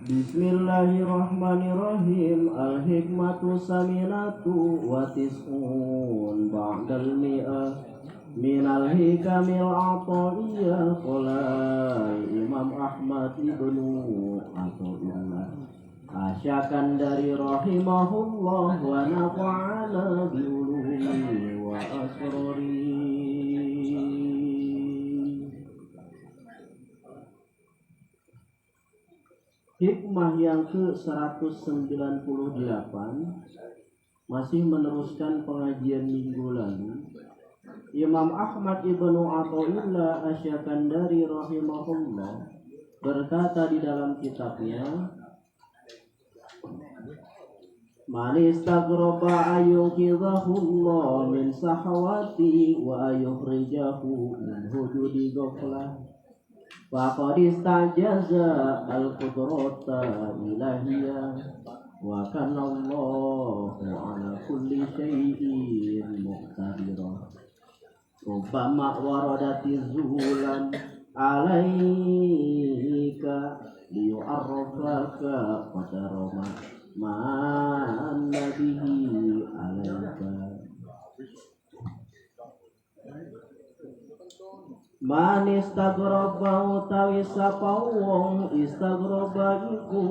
Bismillahirrahmanirrahim. Al-hikmatu saminatu wa tis'un ba'dal mi'ah minal hikamil ata'iyah. Qala Imam Ahmad ibnu Ata'illah Asyakandari rahimahullah wa nafa'ana bi'ulumi wa asrari. Hikmah yang ke-198 masih meneruskan pengajian minggu lalu. Imam Ahmad ibnu Ata'illah Asyakandari rahimahullah berkata di dalam kitabnya, Man istaghroba ayyukhidhahullah min sahawati wa ayyukhrijahu min hujudi ghaflah faqad istajaza al-qudrata ilahiyah wa kana Allahu ala kulli syai'in muqtadirah. Rubbama waradati zulan alaika liyu'arrafaka qadarama man nabihi alaika. Man istaghroba utawi sapa wong istaghroba iku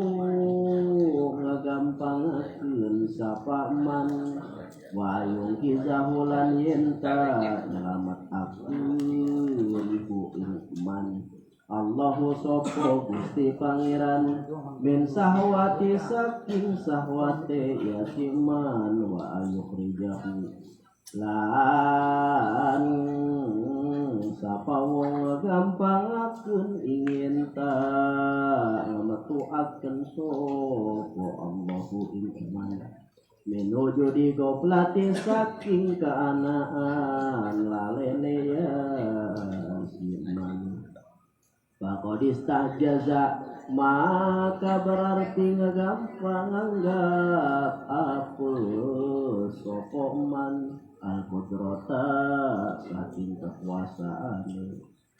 ngagampangakeun sapa man wa yungkizahulan yenta nyelamatakkeun iku man Allahu sapa Gusti Pangeran min sahwati saking sahwate yatiman wa ayukhrijahu lan sapa wong gampangakeun ingin ta metuakeun sapa Allahu ing iman menuju di goblati saking keanaan lalene ya siman faqad istajaza maka berarti ngagampang anggap apa sapa man al-qudrata saking kekuasaan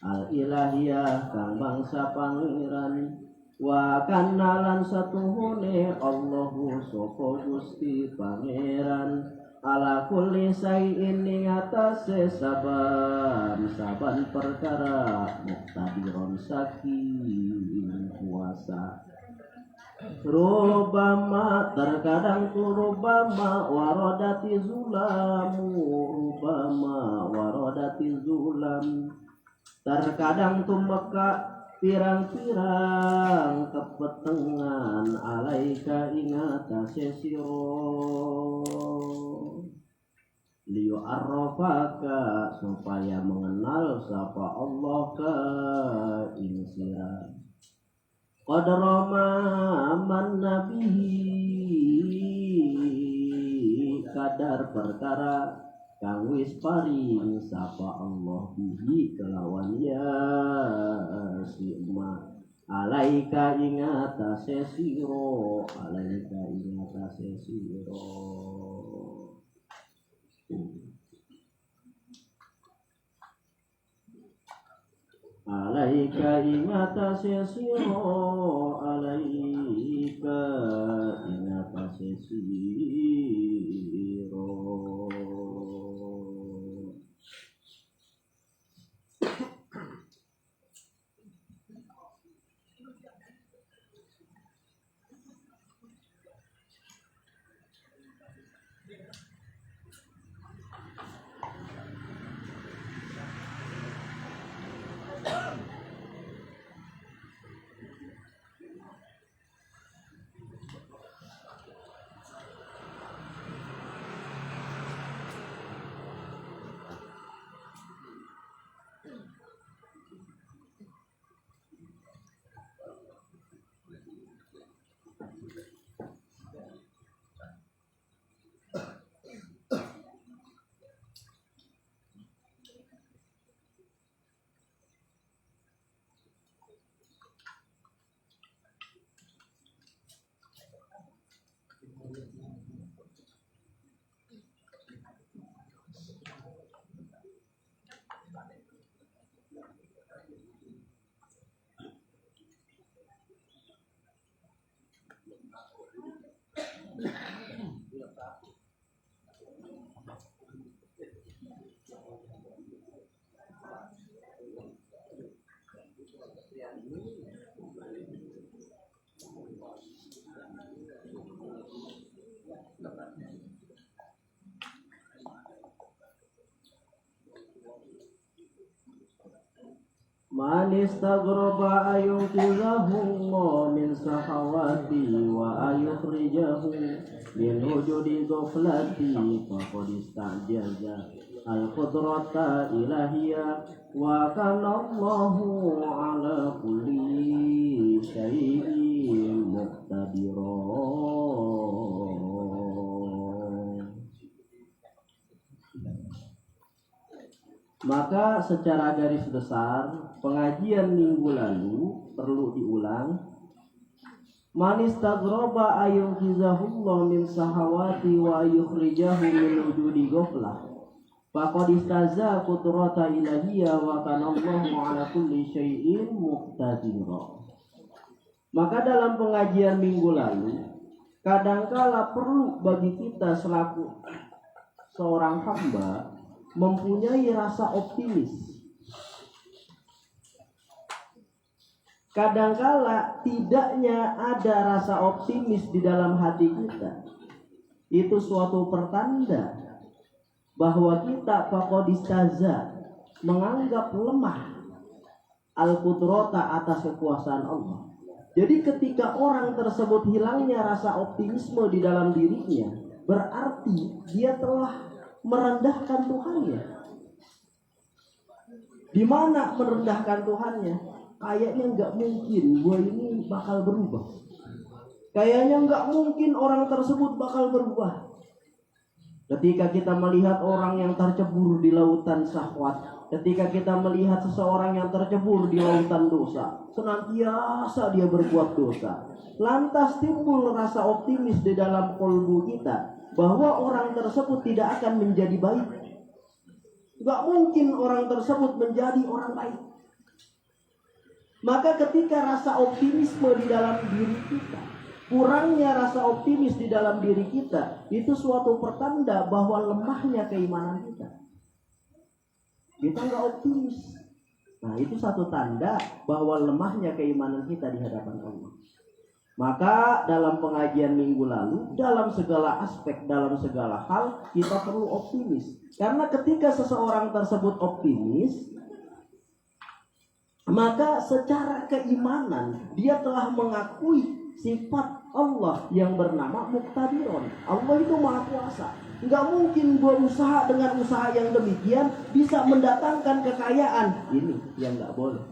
al-ilahiyah kang bangsa pangeran wa kanalan satuhune Allahu sapa Gusti Pangeran ala kulli shay'in ing atase saban perkara muqtadiron saking kuasa. Rubama terkadang tu rubama warodati zulamu rubama warodati zulam terkadang tu meka pirang-pirang kepetengan alaika ingata sesiro liyu arrofaka supaya mengenal sapa Allah ka insira qadrama man nabihi kadar perkara kang wis paring sapa Allah bihi kelawan ya si ma alaika ingata sesiro alaika ingata sesiro alaika ingatase siro alaika ingatase siro. Man istaghraba ayunqizahu min sahawati wa ayukhrijahu min wujudi ghaflati faqad istajaza al-qudrata ilahiyya wa kana Allahu ala kulli syai'in muqtadira. Maka secara garis besar pengajian minggu lalu perlu diulang. Man istaghraba ayukhizahullah min sahawati wa ayukhrijahu min wujudi ghaflah faqad istaza qudrata ilahiyya wa kana Allahu ala kulli syai'in muqtadira. Maka dalam pengajian minggu lalu kadangkala perlu bagi kita selaku seorang hamba mempunyai rasa optimis. Kadangkala tidaknya ada rasa optimis di dalam hati kita, itu suatu pertanda bahwa kita faqad istaza, menganggap lemah al-qudrata atas kekuasaan Allah. Jadi ketika orang tersebut hilangnya rasa optimisme di dalam dirinya, berarti dia telah merendahkan Tuhannya. Di mana merendahkan Tuhannya? Kayaknya nggak mungkin gua ini bakal berubah. Kayaknya nggak mungkin orang tersebut bakal berubah. Ketika kita melihat orang yang tercebur di lautan syahwat, ketika kita melihat seseorang yang tercebur di lautan dosa, senantiasa dia berbuat dosa, lantas timbul rasa optimis di dalam kolbu kita bahwa orang tersebut tidak akan menjadi baik. Gak mungkin orang tersebut menjadi orang baik. Maka ketika rasa optimisme di dalam diri kita, kurangnya rasa optimis di dalam diri kita, itu suatu pertanda bahwa lemahnya keimanan kita. Kita gak optimis. Nah, itu satu tanda bahwa lemahnya keimanan kita di hadapan Allah. Maka dalam pengajian minggu lalu, dalam segala aspek, dalam segala hal, kita perlu optimis. Karena ketika seseorang tersebut optimis, maka secara keimanan dia telah mengakui sifat Allah yang bernama Muqtadirun. Allah itu Maha Kuasa. Nggak mungkin gua usaha dengan usaha yang demikian bisa mendatangkan kekayaan. Ini yang nggak boleh.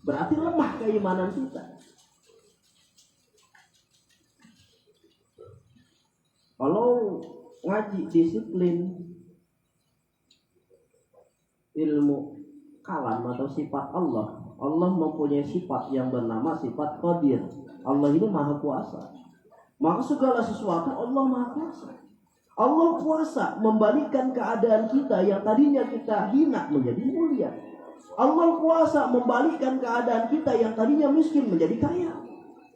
Berarti lemah keimanan kita. Kalau ngaji disiplin ilmu kalam atau sifat Allah, Allah mempunyai sifat yang bernama sifat Qadir. Allah ini Maha Kuasa. Maka segala sesuatu Allah Maha Kuasa. Allah kuasa membalikkan keadaan kita yang tadinya kita hina menjadi mulia. Allah kuasa membalikkan keadaan kita yang tadinya miskin menjadi kaya.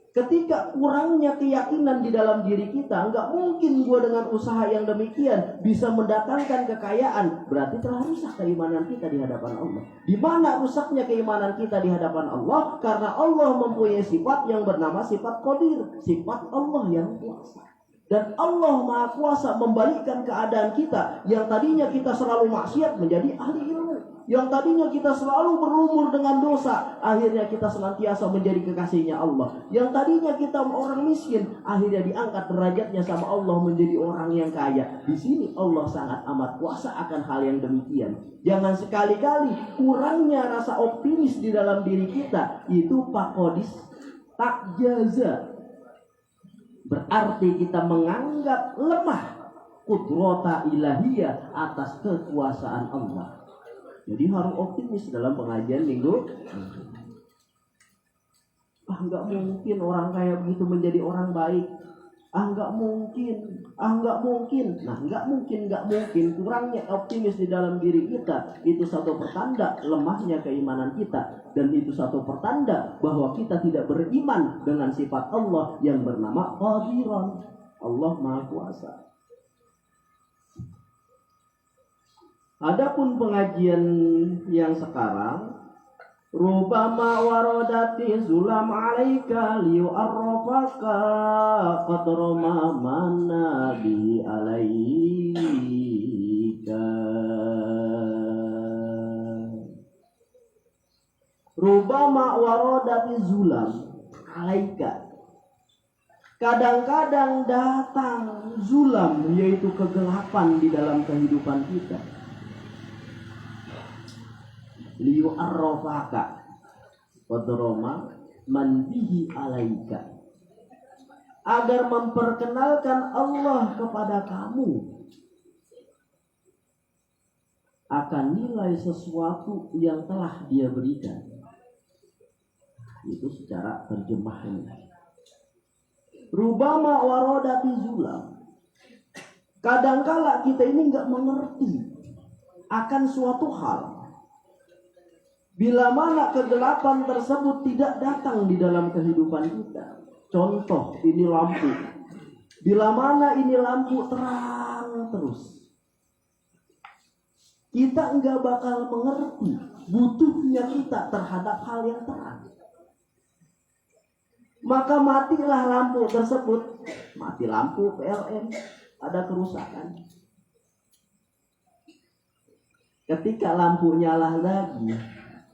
Ketika kurangnya keyakinan di dalam diri kita, enggak mungkin gua dengan usaha yang demikian bisa mendatangkan kekayaan. Berarti telah rusak keimanan kita di hadapan Allah. Di mana rusaknya keimanan kita di hadapan Allah? Karena Allah mempunyai sifat yang bernama sifat Qadir, sifat Allah yang kuasa. Dan Allah Maha Kuasa membalikkan keadaan kita yang tadinya kita selalu maksiat menjadi ahli ilmu. Yang tadinya kita selalu berumur dengan dosa, akhirnya kita senantiasa menjadi kekasihnya Allah. Yang tadinya kita orang miskin, akhirnya diangkat derajatnya sama Allah menjadi orang yang kaya. Di sini Allah sangat amat kuasa akan hal yang demikian. Jangan sekali-kali kurangnya rasa optimis di dalam diri kita, itu pakodis tak jaza. Berarti kita menganggap lemah qudrata ilahiyah atas kekuasaan Allah. Jadi harus optimis dalam pengajian minggu. Nggak mungkin orang kayak begitu menjadi orang baik. Nggak mungkin. Nah, nggak mungkin. Kurangnya optimis di dalam diri kita itu satu pertanda lemahnya keimanan kita, dan itu satu pertanda bahwa kita tidak beriman dengan sifat Allah yang bernama Qadirun. Allah Maha Kuasa. Adapun pengajian yang sekarang, rubama waradati zulam alaika liyu'arrafaka qadra ma manna bi alaika. Rubama warodati zulam alaika. Kadang-kadang datang zulam, yaitu kegelapan di dalam kehidupan kita. Liu arrofaka wadroma mandihi alaika. Agar memperkenalkan Allah kepada kamu akan nilai sesuatu yang telah Dia berikan. Itu secara terjemahannya. Rubama warodati zulam. Kadangkala kita ini nggak mengerti akan suatu hal. Bila mana kegelapan tersebut tidak datang di dalam kehidupan kita. Contoh, ini lampu. Bila mana ini lampu terang terus, kita nggak bakal mengerti butuhnya kita terhadap hal yang terang. Maka matilah lampu tersebut. Mati lampu PLN, ada kerusakan. Ketika lampu nyala lagi,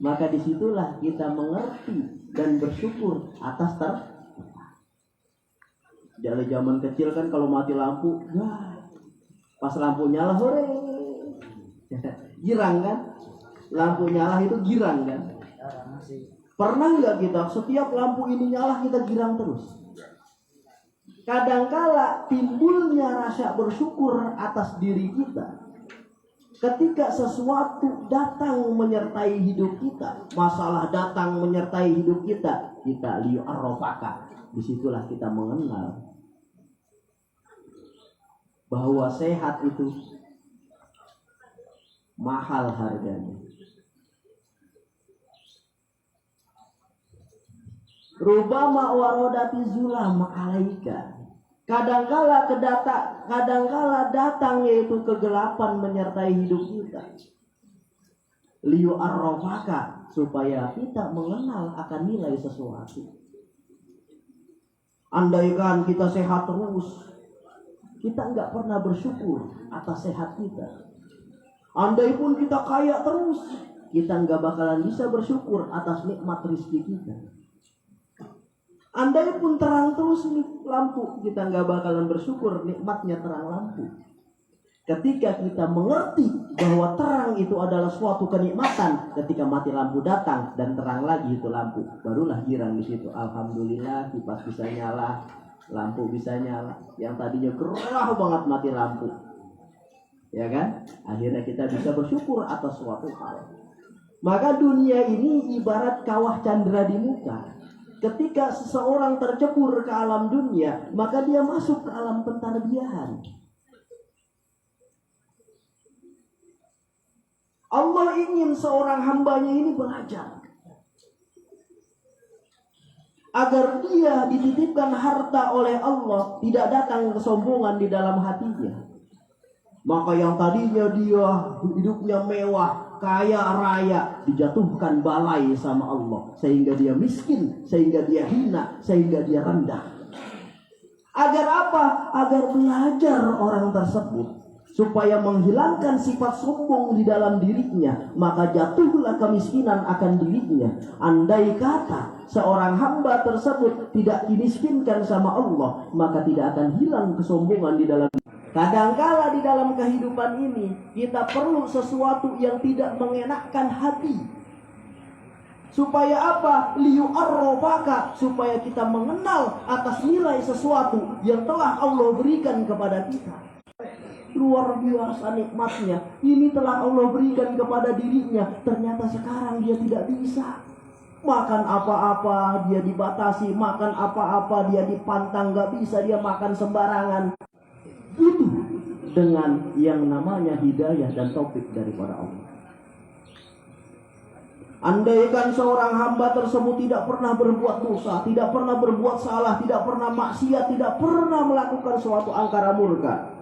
maka disitulah kita mengerti dan bersyukur atas Dari zaman kecil kan kalau mati lampu, wah, pas lampu nyala hore, girang kan? Lampu nyala itu girang kan? Pernah nggak kita setiap lampu ini nyala kita girang terus? Kadangkala timbulnya rasa bersyukur atas diri kita ketika sesuatu datang menyertai hidup kita, masalah datang menyertai hidup kita, kita liu arrofaka. Disitulah kita mengenal bahwa sehat itu mahal harganya. Rubama warodati zulam alaika. Kadangkala datang yaitu kegelapan menyertai hidup kita. Liu arrofaka, supaya kita mengenal akan nilai sesuatu. Andaikan kita sehat terus, kita nggak pernah bersyukur atas sehat kita. Andai pun kita kaya terus, kita nggak bakalan bisa bersyukur atas nikmat rezeki kita. Andai pun terang terus nih lampu, kita nggak bakalan bersyukur nikmatnya terang lampu. Ketika kita mengerti bahwa terang itu adalah suatu kenikmatan, ketika mati lampu datang dan terang lagi itu lampu, barulah girang di situ. Alhamdulillah, kipas bisa nyala, lampu bisa nyala. Yang tadinya gerah banget mati lampu, ya kan? Akhirnya kita bisa bersyukur atas suatu hal. Maka dunia ini ibarat kawah candra di muka. Ketika seseorang tercebur ke alam dunia, maka dia masuk ke alam pentarbiyahan. Allah ingin seorang hambanya ini belajar agar dia dititipkan harta oleh Allah, tidak datang kesombongan di dalam hatinya. Maka yang tadinya dia hidupnya mewah, kaya raya, dijatuhkan balai sama Allah, sehingga dia miskin, sehingga dia hina, sehingga dia rendah. Agar apa? Agar belajar orang tersebut supaya menghilangkan sifat sombong di dalam dirinya, maka jatuhlah kemiskinan akan dirinya. Andai kata seorang hamba tersebut tidak dimiskinkan sama Allah, maka tidak akan hilang kesombongan di dalam. Kadangkala di dalam kehidupan ini kita perlu sesuatu yang tidak mengenakkan hati. Supaya apa? Liu arrofaka, supaya kita mengenal atas nilai sesuatu yang telah Allah berikan kepada kita. Luar biasa nikmatnya. Ini telah Allah berikan kepada dirinya. Ternyata sekarang dia tidak bisa. Makan apa-apa dia dibatasi, makan apa-apa dia dipantang, gak bisa dia makan sembarangan. Itu dengan yang namanya hidayah dan taufik daripada Allah. Andaikan seorang hamba tersebut tidak pernah berbuat dosa, tidak pernah berbuat salah, tidak pernah maksiat, tidak pernah melakukan suatu angkara murka,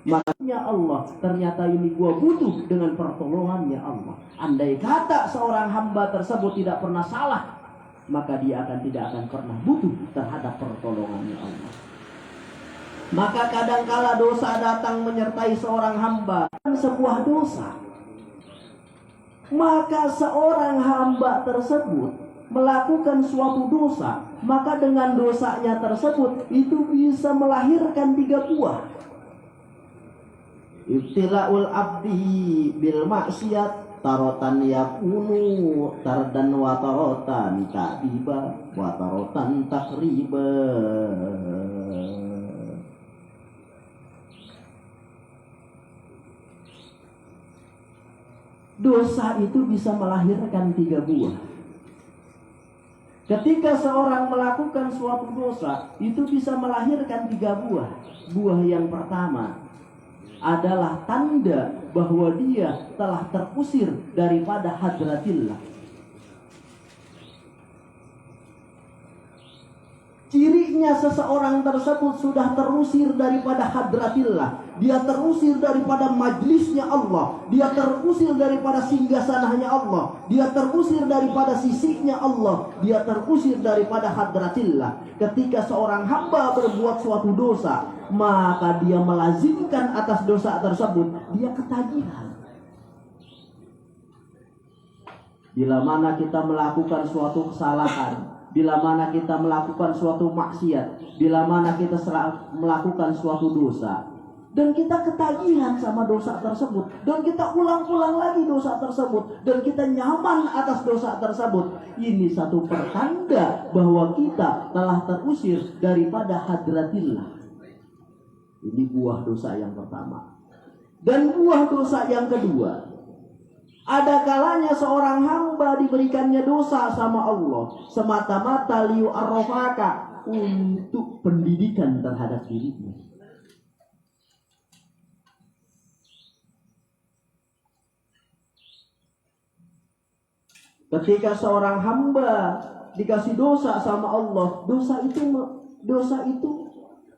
makanya Allah, ternyata ini gua butuh dengan pertolongannya Allah. Andai kata seorang hamba tersebut tidak pernah salah, maka dia tidak akan pernah butuh terhadap pertolongannya Allah. Maka kadangkala dosa datang menyertai seorang hamba, sebuah dosa. Maka seorang hamba tersebut melakukan suatu dosa, maka dengan dosanya tersebut itu bisa melahirkan 3 buah. Ibtila'ul abdi bil maksiat tarotan yakunu tardan wa tarotan ta'diba wa tarotan takriba. Dosa itu bisa melahirkan 3 buah. Ketika seorang melakukan suatu dosa, itu bisa melahirkan 3 buah. Buah yang pertama adalah tanda bahwa dia telah terusir daripada hadratillah. Cirinya seseorang tersebut sudah terusir daripada hadratillah. Dia terusir daripada majlisnya Allah. Dia terusir daripada singgasananya Allah. Dia terusir daripada sisiknya Allah. Dia terusir daripada hadratillah. Ketika seorang hamba berbuat suatu dosa, maka dia melazimkan atas dosa tersebut, dia ketagihan. Bila mana kita melakukan suatu kesalahan, bila mana kita melakukan suatu maksiat, bila mana kita melakukan suatu dosa, dan kita ketagihan sama dosa tersebut, dan kita ulang-ulang lagi dosa tersebut, dan kita nyaman atas dosa tersebut, ini satu pertanda bahwa kita telah terusir daripada hadratillah. Ini buah dosa yang pertama. Dan buah dosa yang kedua, ada kalanya seorang hamba diberikannya dosa sama Allah semata-mata liyu'arrafaka, untuk pendidikan terhadap dirinya. Ketika seorang hamba dikasih dosa sama Allah, dosa itu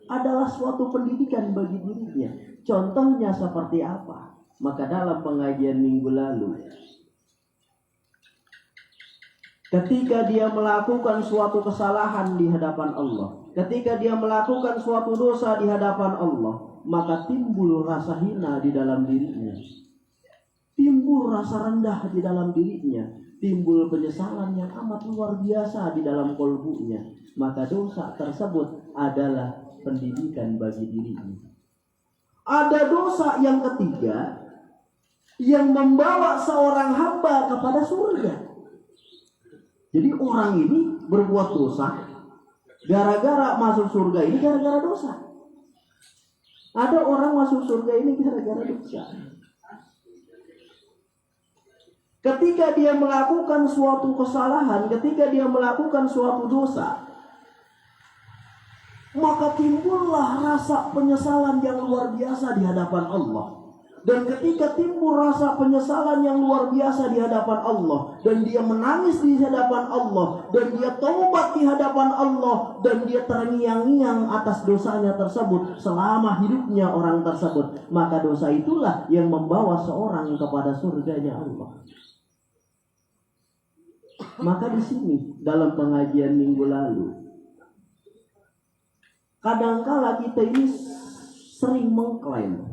adalah suatu pendidikan bagi dirinya. Contohnya seperti apa? Maka dalam pengajian minggu lalu, ketika dia melakukan suatu kesalahan di hadapan Allah, ketika dia melakukan suatu dosa di hadapan Allah, maka timbul rasa hina di dalam dirinya, timbul rasa rendah di dalam dirinya, timbul penyesalan yang amat luar biasa di dalam kolbunya. Maka dosa tersebut adalah pendidikan bagi dirinya. Ada dosa yang ketiga yang membawa seorang hamba kepada surga. Jadi orang ini berbuat dosa, gara-gara masuk surga ini gara-gara dosa. Ada orang masuk surga ini gara-gara dosa. Ketika dia melakukan suatu kesalahan, ketika dia melakukan suatu dosa, maka timbullah rasa penyesalan yang luar biasa di hadapan Allah. Dan ketika timbul rasa penyesalan yang luar biasa di hadapan Allah, dan dia menangis di hadapan Allah, dan dia taubat di hadapan Allah, dan dia terngiang-ngiang atas dosanya tersebut selama hidupnya orang tersebut, maka dosa itulah yang membawa seorang kepada surganya Allah. Maka di sini dalam pengajian minggu lalu, kadangkala kita ini sering mengklaim,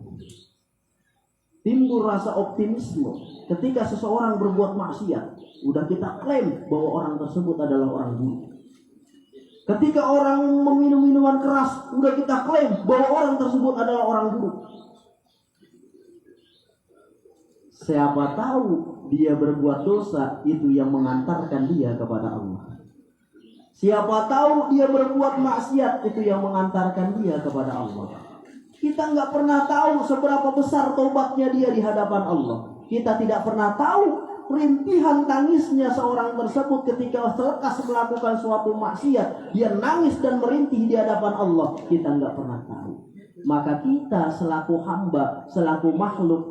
timbul rasa optimisme ketika seseorang berbuat maksiat, udah kita klaim bahwa orang tersebut adalah orang buruk. Ketika orang meminum minuman keras, udah kita klaim bahwa orang tersebut adalah orang buruk. Siapa tahu dia berbuat dosa itu yang mengantarkan dia kepada Allah. Siapa tahu dia berbuat maksiat itu yang mengantarkan dia kepada Allah. Kita nggak pernah tahu seberapa besar taubatnya dia di hadapan Allah. Kita tidak pernah tahu rintihan tangisnya seorang tersebut ketika selekas melakukan suatu maksiat. Dia nangis dan merintih di hadapan Allah. Kita nggak pernah tahu. Maka kita selaku hamba, selaku makhluk,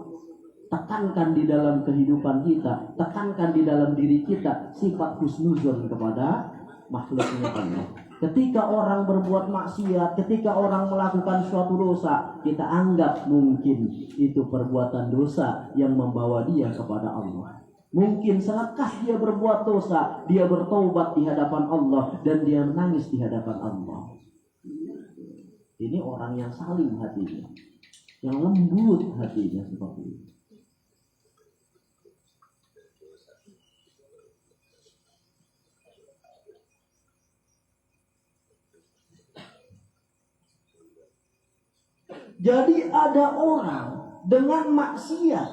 tekankan di dalam kehidupan kita, tekankan di dalam diri kita sifat husnuzon kepada makhluknya Allah. Ketika orang berbuat maksiat, ketika orang melakukan suatu dosa, kita anggap mungkin itu perbuatan dosa yang membawa dia kepada Allah. Mungkin selekas dia berbuat dosa, dia bertaubat di hadapan Allah dan dia menangis di hadapan Allah. Ini orang yang salim hatinya, yang lembut hatinya seperti itu. Jadi ada orang dengan maksiat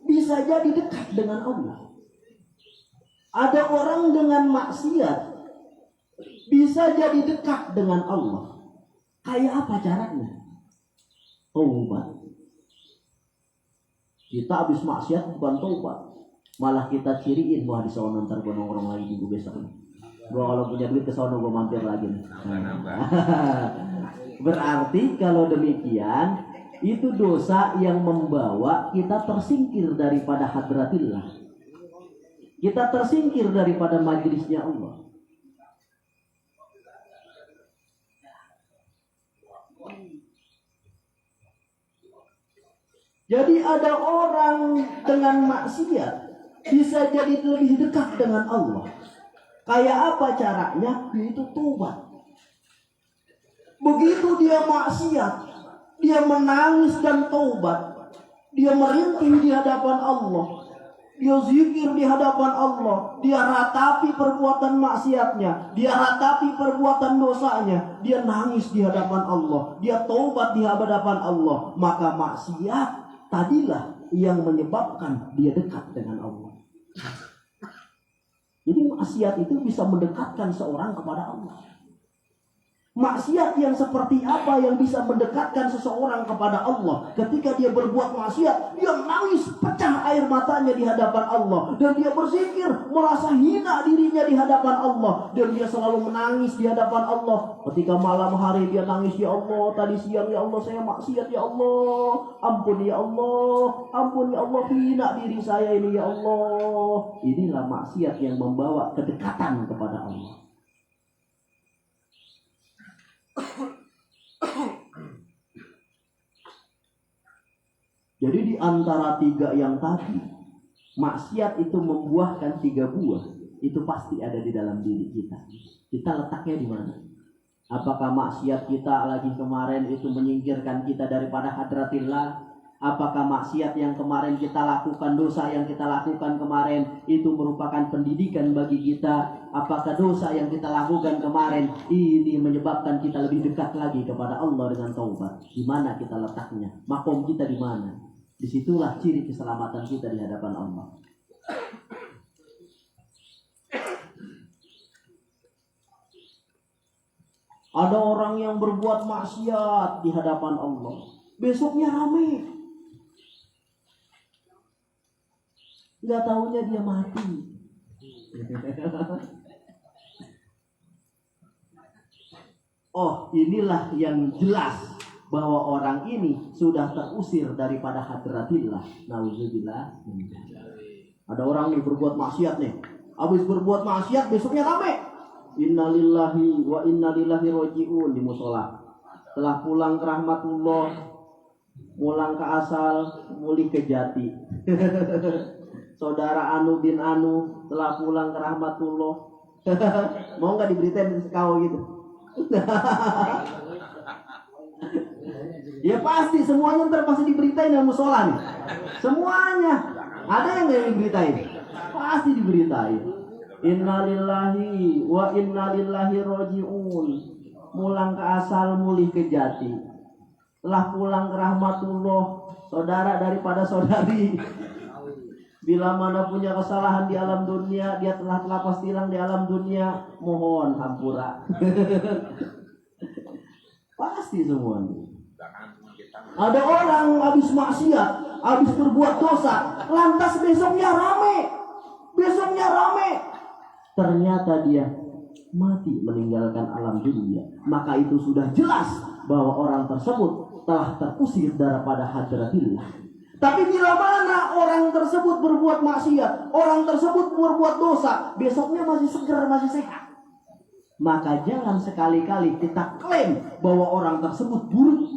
bisa jadi dekat dengan Allah. Ada orang dengan maksiat bisa jadi dekat dengan Allah. Kayak apa caranya? Taubat. Kita habis maksiat bukan taubat, malah kita ciriin, wah di sana ntar gue nongkrong lagi gue besok. Gue kalau punya duit ke sana gue mampir lagi. Berarti kalau demikian itu dosa yang membawa kita tersingkir daripada hadratillah. Kita tersingkir daripada majelisnya Allah. Jadi ada orang dengan maksiat bisa jadi lebih dekat dengan Allah. Kayak apa caranya? Yaitu tobat. Begitu dia maksiat, dia menangis dan tobat. Dia merintih di hadapan Allah. Dia zikir di hadapan Allah. Dia ratapi perbuatan maksiatnya. Dia ratapi perbuatan dosanya. Dia nangis di hadapan Allah. Dia tobat di hadapan Allah. Maka maksiat tadilah yang menyebabkan dia dekat dengan Allah. Jadi maksiat itu bisa mendekatkan seorang kepada Allah. Maksiat yang seperti apa yang bisa mendekatkan seseorang kepada Allah? Ketika dia berbuat maksiat, dia nangis, pecah air matanya di hadapan Allah. Dan dia berzikir, merasa hina dirinya di hadapan Allah. Dan dia selalu menangis di hadapan Allah. Ketika malam hari dia nangis, ya Allah, tadi siang ya Allah saya maksiat ya Allah. Ampun ya Allah, ampun ya Allah, hina diri saya ini ya Allah. Inilah maksiat yang membawa kedekatan kepada Allah. Jadi di antara tiga yang tadi, maksiat itu membuahkan 3 buah. Itu pasti ada di dalam diri kita. Kita letaknya di mana? Apakah maksiat kita lagi kemarin itu menyingkirkan kita daripada hadratillah? Apakah maksiat yang kemarin kita lakukan, dosa yang kita lakukan kemarin itu merupakan pendidikan bagi kita? Apakah dosa yang kita lakukan kemarin ini menyebabkan kita lebih dekat lagi kepada Allah dengan taubat? Di mana kita letaknya? Makom kita di mana? Disitulah ciri keselamatan kita di hadapan Allah. Ada orang yang berbuat maksiat di hadapan Allah, besoknya rame. Gak taunya dia mati. Oh, inilah yang jelas bahwa orang ini sudah terusir daripada hadratillah. Nauzubillah. Ada orang nih berbuat maksiat nih. Habis berbuat maksiat besoknya rame. Innalillahi wa innalillahi roji'un di musola. Telah pulang ke rahmatullah, pulang ke asal, mulih ke jati. Saudara Anu bin Anu telah pulang ke rahmatullah. Mau nggak diberitain kau gitu? Ya pasti semuanya ntar pasti diberitain dalam musola nih. Semuanya. Ada yang nggak diberitain? Pasti diberitain. Innalillahi wa innalillahi roji'un. Mulang ke asal, mulih ke jati. Telah pulang ke rahmatullah, saudara daripada saudari. Bila mana punya kesalahan di alam dunia, dia telah pasti hilang di alam dunia. Mohon hampura. Pasti semuanya. Ada orang habis maksiat, habis berbuat dosa, lantas besoknya rame. Ternyata dia mati meninggalkan alam dunia. Maka itu sudah jelas bahwa orang tersebut telah terusir daripada hadratillah. Tapi bila mana orang tersebut berbuat maksiat, orang tersebut berbuat dosa, besoknya masih segar, masih sehat, maka jangan sekali-kali kita klaim bahwa orang tersebut buruk.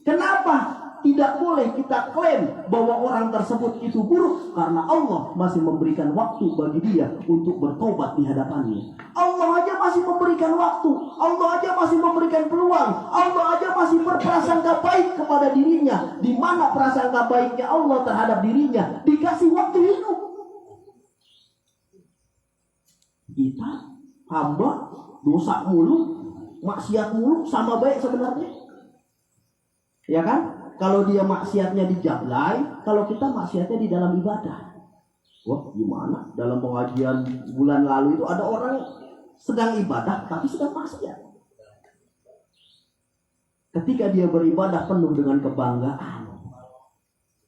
Kenapa tidak boleh kita klaim bahwa orang tersebut itu buruk? Karena Allah masih memberikan waktu bagi dia untuk bertobat di hadapannya. Allah aja masih memberikan waktu, Allah aja masih memberikan peluang, Allah aja masih berprasangka baik kepada dirinya. Di mana prasangka baiknya Allah terhadap dirinya? Dikasih waktu hidup. Kita hamba dosa mulu, maksiat mulu, sama baik sebenarnya. Ya kan? Kalau dia maksiatnya di jablay, kalau kita maksiatnya di dalam ibadah. Wah, gimana? Dalam pengajian bulan lalu itu ada orang sedang ibadah tapi sedang maksiat. Ketika dia beribadah penuh dengan kebanggaan,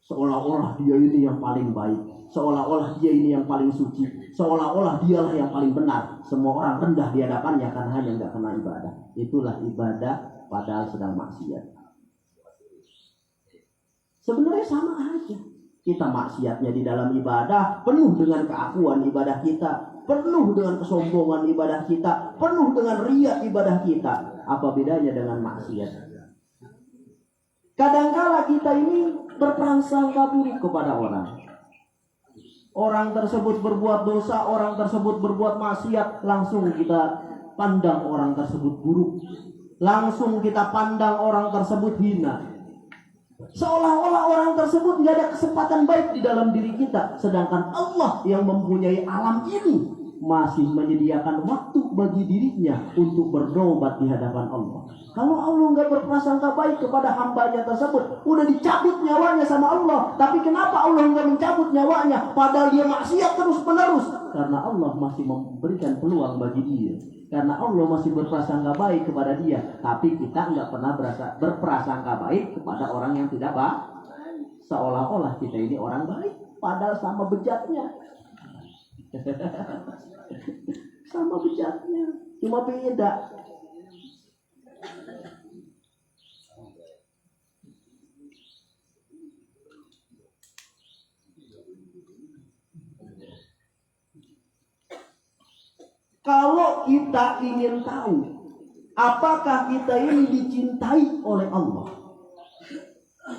seolah-olah dia ini yang paling baik, seolah-olah dia ini yang paling suci, seolah-olah dialah yang paling benar. Semua orang rendah di hadapannya karena hanya nggak kena ibadah. Itulah ibadah padahal sedang maksiat. Sebenarnya sama aja. Kita maksiatnya di dalam ibadah, penuh dengan keakuan ibadah kita, penuh dengan kesombongan ibadah kita, penuh dengan riya ibadah kita. Apa bedanya dengan maksiat? Kadangkala kita ini berprasangka buruk kepada orang. Orang tersebut berbuat dosa, orang tersebut berbuat maksiat, langsung kita pandang orang tersebut buruk. Langsung kita pandang orang tersebut hina. Seolah-olah orang tersebut nggak ada kesempatan baik di dalam diri kita, sedangkan Allah yang mempunyai alam ini masih menyediakan waktu bagi dirinya untuk bertobat di hadapan Allah. Kalau Allah nggak berprasangka baik kepada hambanya tersebut, udah dicabut nyawanya sama Allah, tapi kenapa Allah nggak mencabut nyawanya padahal dia maksiat terus menerus? Karena Allah masih memberikan peluang bagi dia. Karena Allah masih berprasangka baik kepada dia, tapi kita nggak pernah berprasangka baik kepada orang yang tidak baik. Seolah-olah kita ini orang baik, padahal sama bejatnya. Sama bejatnya, cuma beda. Kalau kita ingin tahu apakah kita ini dicintai oleh Allah,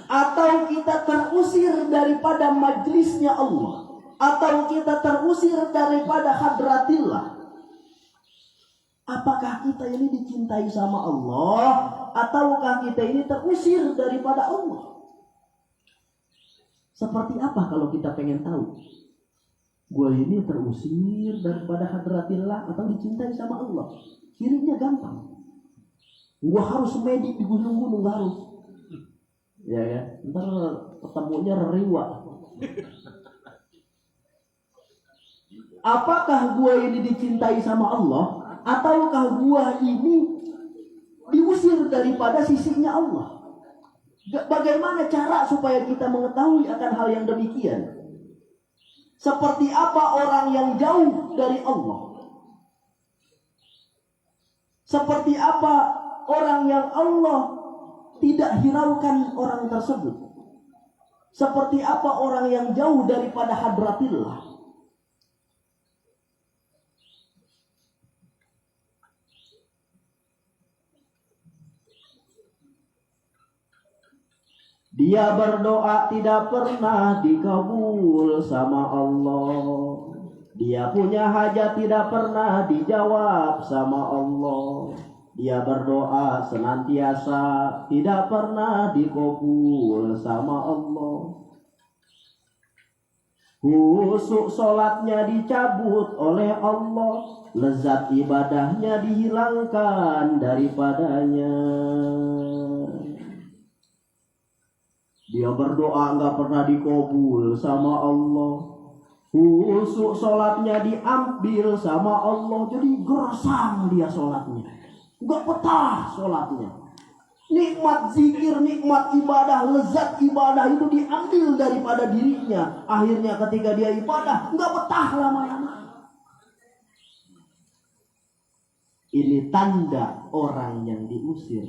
atau kita terusir daripada majlisnya Allah, atau kita terusir daripada hadratillah, apakah kita ini dicintai sama Allah, ataukah kita ini terusir daripada Allah? Seperti apa kalau kita pengen tahu? Gue ini terusir daripada hadratillah atau dicintai sama Allah? Cirinya gampang. Gue harus medik di gunung-gunung, harus. Ya ya, ntar ketemunya riwa. Apakah gue ini dicintai sama Allah, ataukah gue ini diusir daripada sisinya Allah? Bagaimana cara supaya kita mengetahui akan hal yang demikian? Seperti apa orang yang jauh dari Allah? Seperti apa orang yang Allah tidak hiraukan orang tersebut? Seperti apa orang yang jauh daripada hadratillah? Dia berdoa tidak pernah dikabul sama Allah. Dia punya hajat tidak pernah dijawab sama Allah. Dia berdoa senantiasa tidak pernah dikabul sama Allah. Khusuk sholatnya dicabut oleh Allah, lezat ibadahnya dihilangkan daripadanya. Dia berdoa nggak pernah dikabul sama Allah. Khusuk sholatnya diambil sama Allah, jadi gersang dia sholatnya, nggak betah sholatnya. Nikmat zikir, nikmat ibadah, lezat ibadah itu diambil daripada dirinya. Akhirnya ketika dia ibadah nggak betah lama-lama. Ini tanda orang yang diusir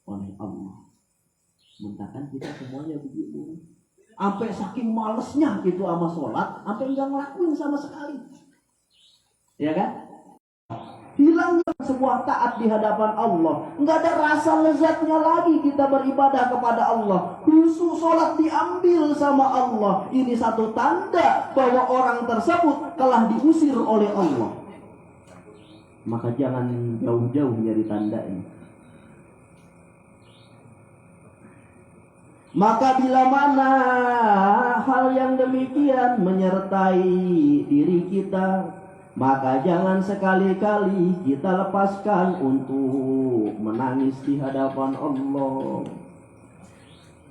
oleh Allah. Sementara kita semuanya begitu. Sampai saking malesnya gitu sama sholat, sampai enggak ngelakuin sama sekali. Ya kan? Hilangnya sebuah taat di hadapan Allah. Enggak ada rasa lezatnya lagi kita beribadah kepada Allah. Khusus sholat diambil sama Allah. Ini satu tanda bahwa orang tersebut telah diusir oleh Allah. Maka jangan jauh-jauh dari tanda ini. Maka bila mana hal yang demikian menyertai diri kita, maka jangan sekali-kali kita lepaskan untuk menangis di hadapan Allah.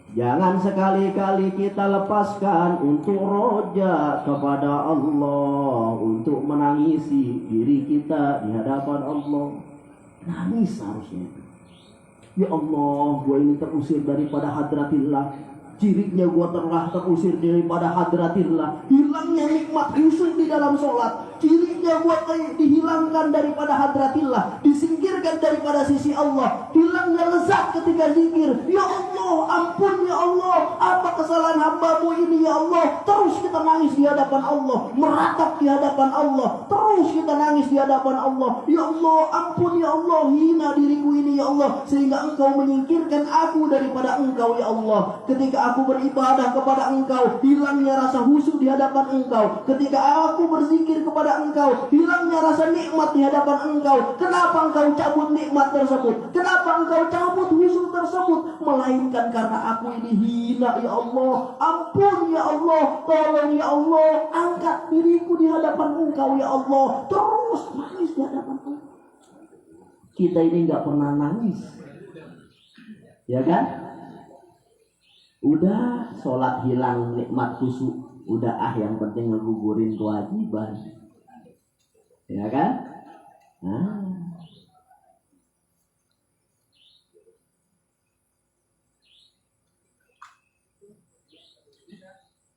Jangan sekali-kali kita lepaskan untuk roja kepada Allah, untuk menangisi diri kita di hadapan Allah. Nangis harusnya. Ya Allah, gue ini terusir daripada hadratillah. Ciriknya gue telah terusir daripada hadratillah. Hilangnya nikmat khusyuk di dalam sholat. Ciriknya gue dihilangkan daripada hadratillah, disingkirkan daripada sisi Allah. Hilangnya lezat ketika zikir. Ya Allah, ampun ya Allah, apa kesalahan hambamu ini ya Allah. Terus kita nangis di hadapan Allah, meratap di hadapan Allah. Terus kita nangis di hadapan Allah. Ya Allah, ampun ya Allah, hina diriku ini ya Allah, sehingga engkau menyingkirkan aku daripada engkau ya Allah. Ketika aku beribadah kepada engkau, hilangnya rasa khusyuk di hadapan engkau. Ketika aku berzikir kepada engkau, hilangnya rasa nikmat di hadapan engkau. Kenapa engkau cabut nikmat tersebut? Kenapa engkau cabut khusyuk tersebut? Melainkan karena aku ini hina ya Allah. Ampun ya Allah, tolong ya Allah, angkat diriku di hadapan engkau ya Allah. Terus nangis di hadapan engkau. Kita ini gak pernah nangis, ya kan? Udah sholat hilang nikmat khusyuk, udah yang penting ngegugurin kewajiban, ya kan? Nah,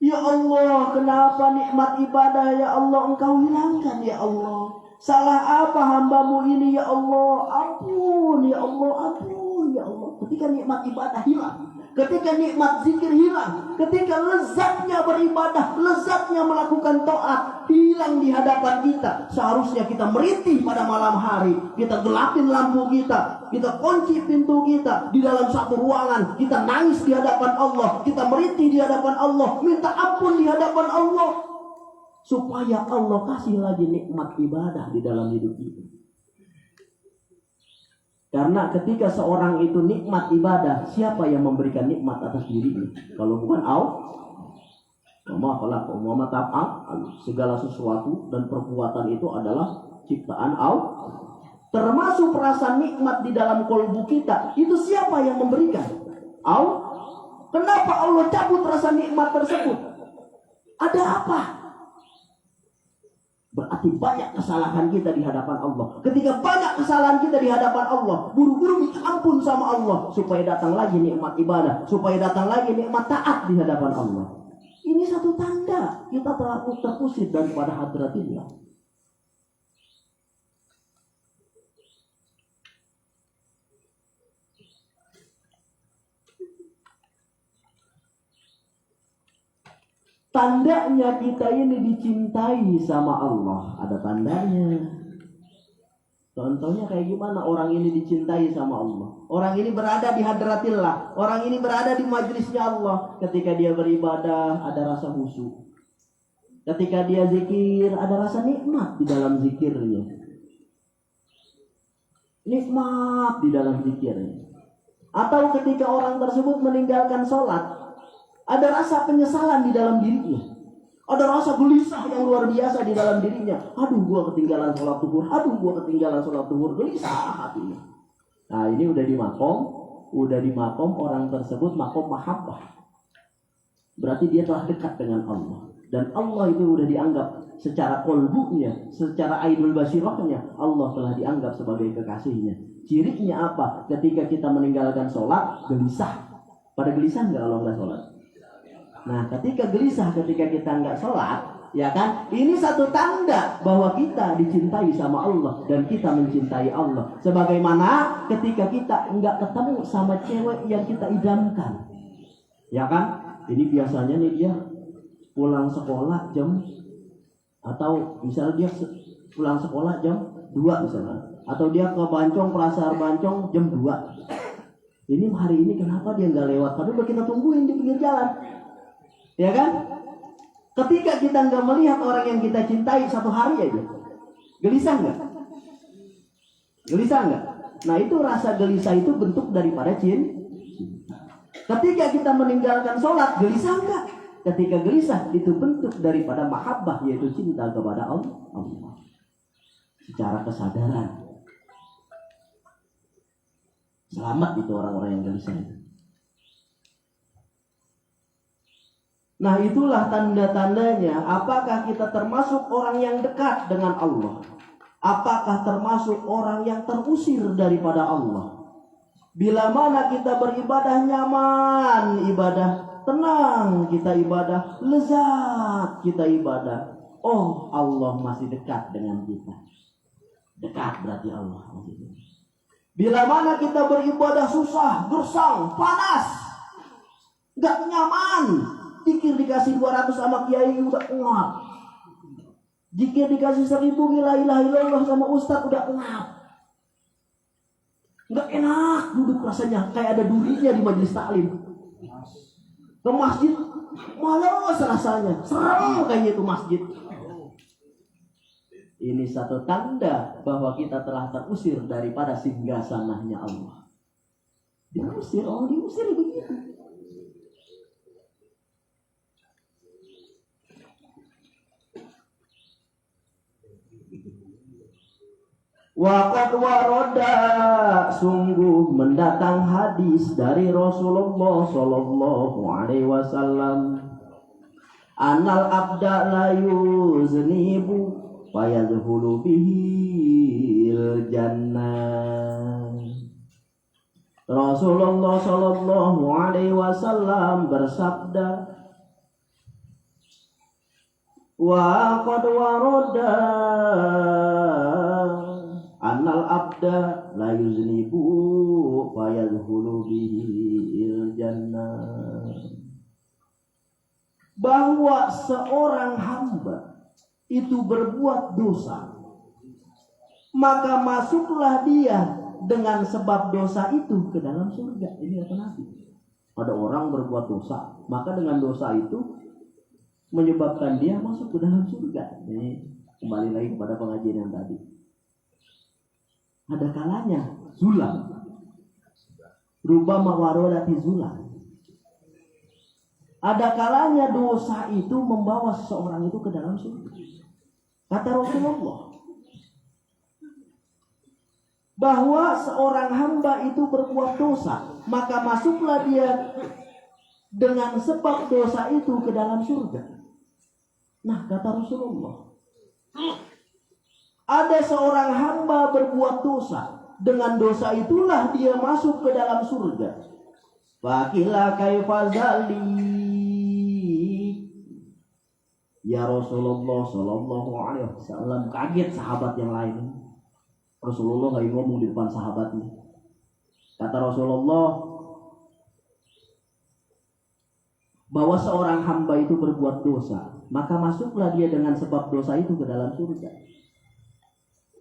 ya Allah, kenapa nikmat ibadah ya Allah engkau hilangkan ya Allah? Salah apa hambamu ini ya Allah? Ampun ya Allah, ampun ya Allah. Ketika nikmat ibadah hilang, ketika nikmat zikir hilang, ketika lezatnya beribadah, lezatnya melakukan taat hilang di hadapan kita, seharusnya kita merintih pada malam hari. Kita gelapin lampu kita kunci pintu kita di dalam satu ruangan, kita nangis di hadapan Allah, kita merintih di hadapan Allah, minta ampun di hadapan Allah, supaya Allah kasih lagi nikmat ibadah di dalam hidup kita. Karena ketika seorang itu nikmat ibadah, siapa yang memberikan nikmat atas dirinya? Kalau bukan segala sesuatu dan perbuatan itu adalah ciptaan Allah. Termasuk perasaan nikmat di dalam kolbu kita, itu siapa yang memberikan? Allah. Kenapa Allah cabut rasa nikmat tersebut? Ada apa? Berarti banyak kesalahan kita di hadapan Allah. Ketika banyak kesalahan kita di hadapan Allah, buru-buru minta ampun sama Allah, supaya datang lagi nikmat ibadah, supaya datang lagi nikmat taat di hadapan Allah. Ini satu tanda kita telah terusir daripada hadratillah. Tandanya kita ini dicintai sama Allah. Ada tandanya. Contohnya kayak gimana orang ini dicintai sama Allah? Orang ini berada di hadratillah, orang ini berada di majlisnya Allah. Ketika dia beribadah ada rasa khusyuk. Ketika dia zikir ada rasa nikmat di dalam zikirnya. Nikmat di dalam zikirnya. Atau ketika orang tersebut meninggalkan sholat, ada rasa penyesalan di dalam dirinya. Ada rasa gelisah yang luar biasa di dalam dirinya. Aduh, gua ketinggalan sholat zuhur. Aduh, gua ketinggalan sholat zuhur. Gelisah hatinya. Nah, ini udah di makom orang tersebut, makom mahabbah. Berarti dia telah dekat dengan Allah. Dan Allah itu udah dianggap secara kolbunya, secara ainul basirahnya, Allah telah dianggap sebagai kekasihnya. Cirinya apa? Ketika kita meninggalkan sholat, gelisah. Pada gelisah nggak kalau nggak sholat? Nah, ketika gelisah, ketika kita nggak sholat, ya kan? Ini satu tanda bahwa kita dicintai sama Allah dan kita mencintai Allah. Sebagaimana ketika kita nggak ketemu sama cewek yang kita idamkan, ya kan? Ini biasanya nih dia pulang sekolah jam, atau misalnya dia pulang sekolah jam 2 misalnya, atau dia ke Bancong, Pasar Bancong jam 2. Ini hari ini kenapa dia nggak lewat? Padahal kita tungguin di pinggir jalan. Ya kan? Ketika kita nggak melihat orang yang kita cintai satu hari aja, gelisah nggak? Gelisah nggak? Nah, itu rasa gelisah itu bentuk daripada cinta. Ketika kita meninggalkan sholat, gelisah nggak? Ketika gelisah itu bentuk daripada mahabbah, yaitu cinta kepada Allah. Secara kesadaran. Selamat itu orang-orang yang gelisah itu. Nah, itulah tanda-tandanya. Apakah kita termasuk orang yang dekat dengan Allah? Apakah termasuk orang yang terusir daripada Allah? Bila mana kita beribadah nyaman, ibadah tenang, kita ibadah lezat, kita ibadah, oh Allah masih dekat dengan kita. Dekat berarti Allah masih dekat. Bila mana kita beribadah susah, gersang, panas, gak nyaman, zikir dikasih 200 sama kiai udah ngap. Zikir dikasih 1000 la ilaha illallah sama ustaz udah ngap. Gak enak duduk rasanya, kayak ada durinya di majelis taklim. Ke masjid malas rasanya, serem kayaknya itu masjid. Ini satu tanda bahwa kita telah terusir daripada singgasananya Allah. Diusir, oh diusir begitu. Waqad waroda, sungguh mendatang hadis dari Rasulullah Sallallahu Alaihi Wasallam. Anal abda la yuznibu fayadkhulu bihil jannah. Rasulullah Sallallahu Alaihi Wasallam bersabda, waqad waroda annal abda la yuznibu fayadkhulu bihil jannah. Bahwa seorang hamba itu berbuat dosa, maka masuklah dia dengan sebab dosa itu ke dalam surga. Ini apa Nabi? Ada orang berbuat dosa, maka dengan dosa itu menyebabkan dia masuk ke dalam surga. Ini kembali lagi kepada pengajian yang tadi. Ada kalanya zulam, rubama warodati zulam. Ada kalanya dosa itu membawa seseorang itu ke dalam surga. Kata Rasulullah bahwa seorang hamba itu berbuat dosa, maka masuklah dia dengan sebab dosa itu ke dalam surga. Nah, kata Rasulullah, ada seorang hamba berbuat dosa, dengan dosa itulah dia masuk ke dalam surga. Fakila kaifa zalik, ya Rasulullah Sallallahu Alaihi Wasallam. Kaget sahabat yang lain. Rasulullah lagi ngomong di depan sahabatnya. Kata Rasulullah bahwa seorang hamba itu berbuat dosa, maka masuklah dia dengan sebab dosa itu ke dalam surga.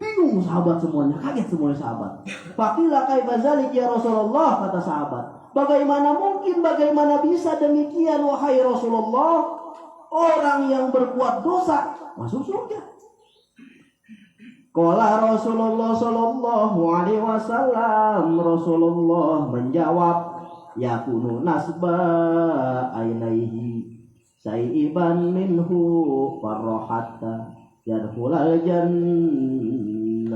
Bingung sahabat semuanya, kaget semuanya sahabat. Fakila kaifa zalik ya Rasulullah, kata sahabat. Bagaimana mungkin, bagaimana bisa demikian wahai Rasulullah? Orang yang berbuat dosa masuk surga. Qala Rasulullah Sallallahu Alaihi Wasallam, Rasulullah menjawab, yakunu nasba ainaihi sa'iban minhu farrohatta yadkhulal jannah.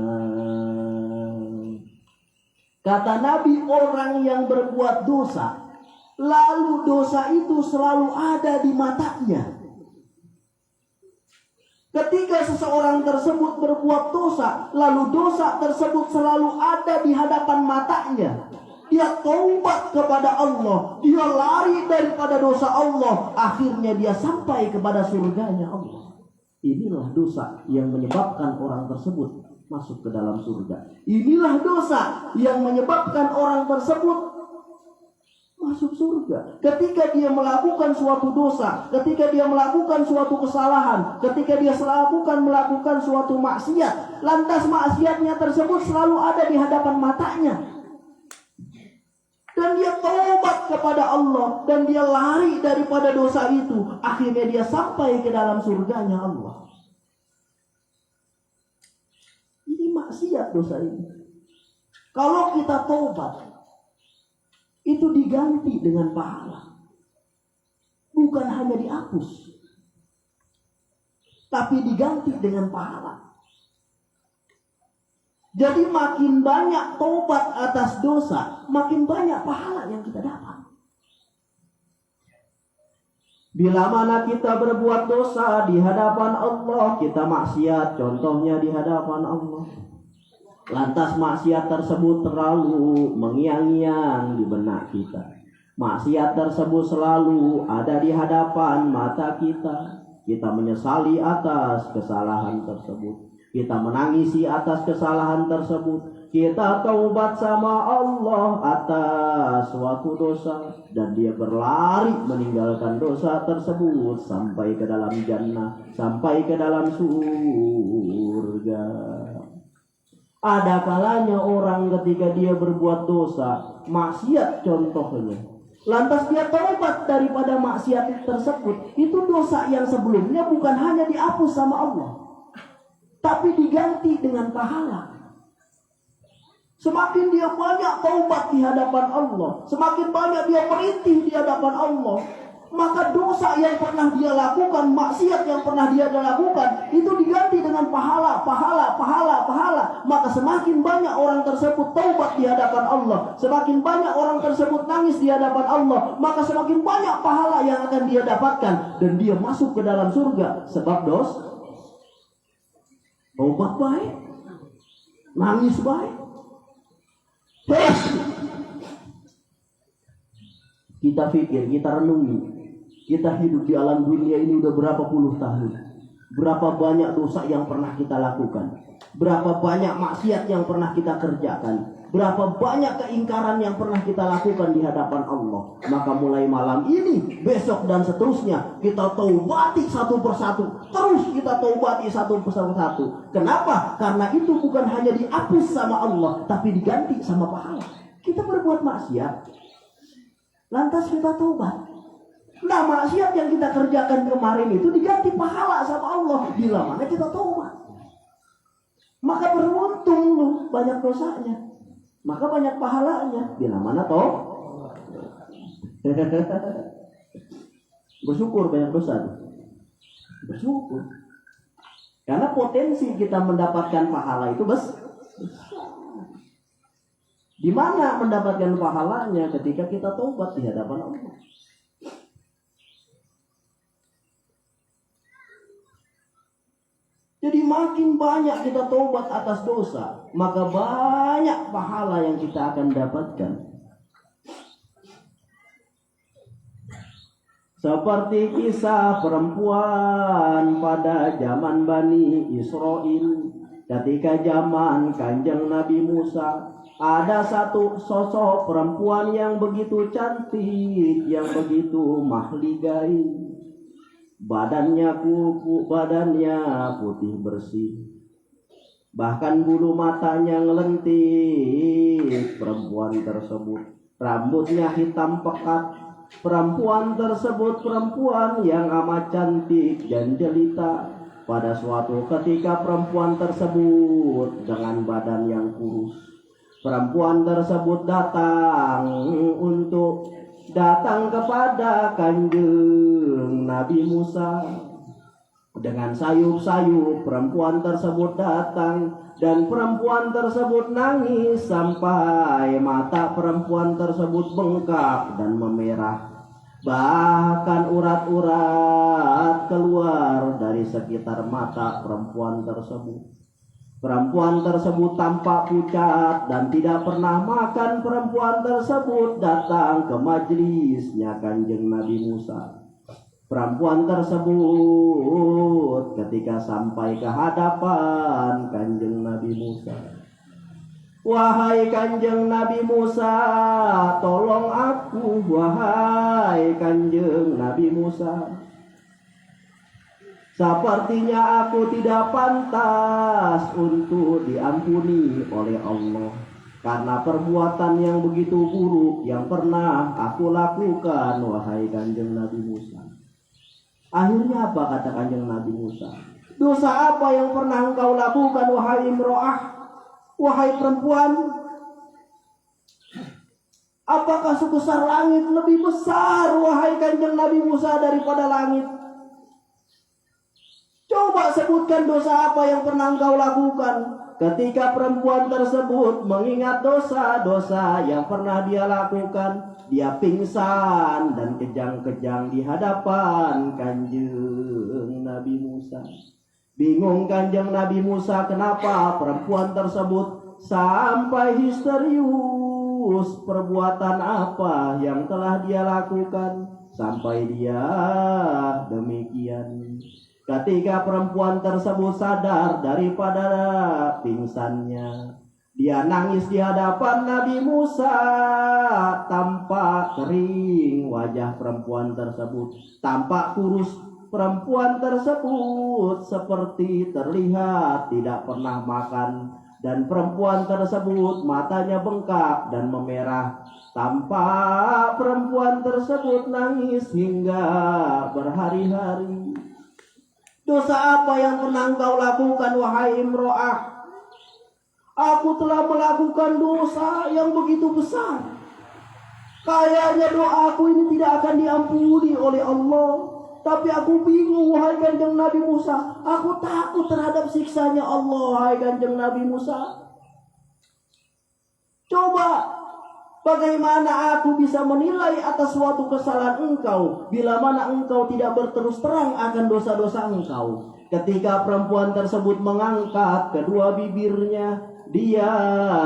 Kata Nabi, orang yang berbuat dosa, lalu dosa itu selalu ada di matanya. Ketika seseorang tersebut berbuat dosa, lalu dosa tersebut selalu ada di hadapan matanya. Dia taubat kepada Allah, dia lari daripada dosa Allah, akhirnya dia sampai kepada surganya Allah. Inilah dosa yang menyebabkan orang tersebut masuk ke dalam surga. Inilah dosa yang menyebabkan orang tersebut masuk surga. Ketika dia melakukan suatu dosa, ketika dia melakukan suatu kesalahan, ketika dia melakukan suatu maksiat, lantas maksiatnya tersebut selalu ada di hadapan matanya. Dan dia taubat kepada Allah, dan dia lari daripada dosa itu, akhirnya dia sampai ke dalam surganya Allah. Ini maksiat dosa ini. Kalau kita taubat, itu diganti dengan pahala. Bukan hanya dihapus, tapi diganti dengan pahala. Jadi makin banyak taubat atas dosa, makin banyak pahala yang kita dapat. Bila mana kita berbuat dosa di hadapan Allah, kita maksiat contohnya di hadapan Allah, lantas maksiat tersebut terlalu mengiang-iang di benak kita, maksiat tersebut selalu ada di hadapan mata kita, kita menyesali atas kesalahan tersebut, kita menangisi atas kesalahan tersebut, kita taubat sama Allah atas suatu dosa, dan dia berlari meninggalkan dosa tersebut sampai ke dalam jannah, sampai ke dalam surga. Ada kalanya orang ketika dia berbuat dosa, maksiat contohnya, lantas dia taubat daripada maksiat tersebut, itu dosa yang sebelumnya bukan hanya dihapus sama Allah, tapi diganti dengan pahala. Semakin dia banyak taubat di hadapan Allah, semakin banyak dia merintih di hadapan Allah, maka dosa yang pernah dia lakukan, maksiat yang pernah dia lakukan, itu diganti dengan pahala. Maka semakin banyak orang tersebut taubat di hadapan Allah, semakin banyak orang tersebut nangis di hadapan Allah, maka semakin banyak pahala yang akan dia dapatkan, dan dia masuk ke dalam surga. Sebab taubat baik, nangis baik. Kita pikir, kita renungi, kita hidup di alam dunia ini udah berapa puluh tahun, berapa banyak dosa yang pernah kita lakukan, berapa banyak maksiat yang pernah kita kerjakan, berapa banyak keingkaran yang pernah kita lakukan di hadapan Allah. Maka mulai malam ini, besok dan seterusnya, kita taubati satu persatu. Terus kita taubati satu persatu. Kenapa? Karena itu bukan hanya dihapus sama Allah, tapi diganti sama pahala. Kita berbuat maksiat, lantas kita taubat. Nah, maksiat yang kita kerjakan kemarin itu diganti pahala sama Allah bila mana kita taubat. Maka beruntung lu banyak dosanya, maka banyak pahalanya bila mana bersyukur banyak dosa. Bersyukur. Karena potensi kita mendapatkan pahala itu besar. Di mana mendapatkan pahalanya? Ketika kita taubat di hadapan Allah. Jadi makin banyak kita taubat atas dosa, maka banyak pahala yang kita akan dapatkan. Seperti kisah perempuan pada zaman Bani Israel, ketika zaman Kanjeng Nabi Musa, ada satu sosok perempuan yang begitu cantik, yang begitu mahligai. Badannya kuku, badannya putih bersih, bahkan bulu matanya ngelentik. Perempuan tersebut rambutnya hitam pekat. Perempuan tersebut perempuan yang amat cantik dan jelita. Pada suatu ketika perempuan tersebut dengan badan yang kurus, perempuan tersebut datang kepada Kanjeng Nabi Musa dengan sayup-sayup. Perempuan tersebut datang dan perempuan tersebut nangis sampai mata perempuan tersebut bengkak dan memerah. Bahkan urat-urat keluar dari sekitar mata perempuan tersebut. Perempuan tersebut tampak pucat dan tidak pernah makan. Perempuan tersebut datang ke majelisnya Kanjeng Nabi Musa. Perempuan tersebut ketika sampai ke hadapan Kanjeng Nabi Musa, "Wahai Kanjeng Nabi Musa, tolong aku, wahai Kanjeng Nabi Musa. Sepertinya aku tidak pantas untuk diampuni oleh Allah karena perbuatan yang begitu buruk yang pernah aku lakukan, wahai Kanjeng Nabi Musa." Akhirnya apa kata Kanjeng Nabi Musa? "Dosa apa yang pernah engkau lakukan, wahai imro'ah, wahai perempuan? Apakah sebesar langit lebih besar, wahai Kanjeng Nabi Musa, daripada langit? Coba sebutkan dosa apa yang pernah engkau lakukan. Ketika perempuan tersebut mengingat dosa-dosa yang pernah dia lakukan, dia pingsan dan kejang-kejang di hadapan Kanjeng Nabi Musa. Bingung Kanjeng Nabi Musa kenapa perempuan tersebut sampai histerius. Perbuatan apa yang telah dia lakukan sampai dia demikian. Ketika perempuan tersebut sadar daripada pingsannya, dia nangis di hadapan Nabi Musa. Tampak kering wajah perempuan tersebut, tampak kurus perempuan tersebut, seperti terlihat tidak pernah makan. Dan perempuan tersebut matanya bengkak dan memerah. Tampak perempuan tersebut nangis hingga berhari-hari. Dosa apa yang pernah engkau lakukan, wahai imro'ah? Aku telah melakukan dosa yang begitu besar. Kayaknya doaku ini tidak akan diampuni oleh Allah. Tapi aku bingung, wahai Kanjeng Nabi Musa. Aku takut terhadap siksanya Allah, wahai Kanjeng Nabi Musa. Coba, bagaimana aku bisa menilai atas suatu kesalahan engkau bila mana engkau tidak berterus terang akan dosa-dosa engkau? Ketika perempuan tersebut mengangkat kedua bibirnya, dia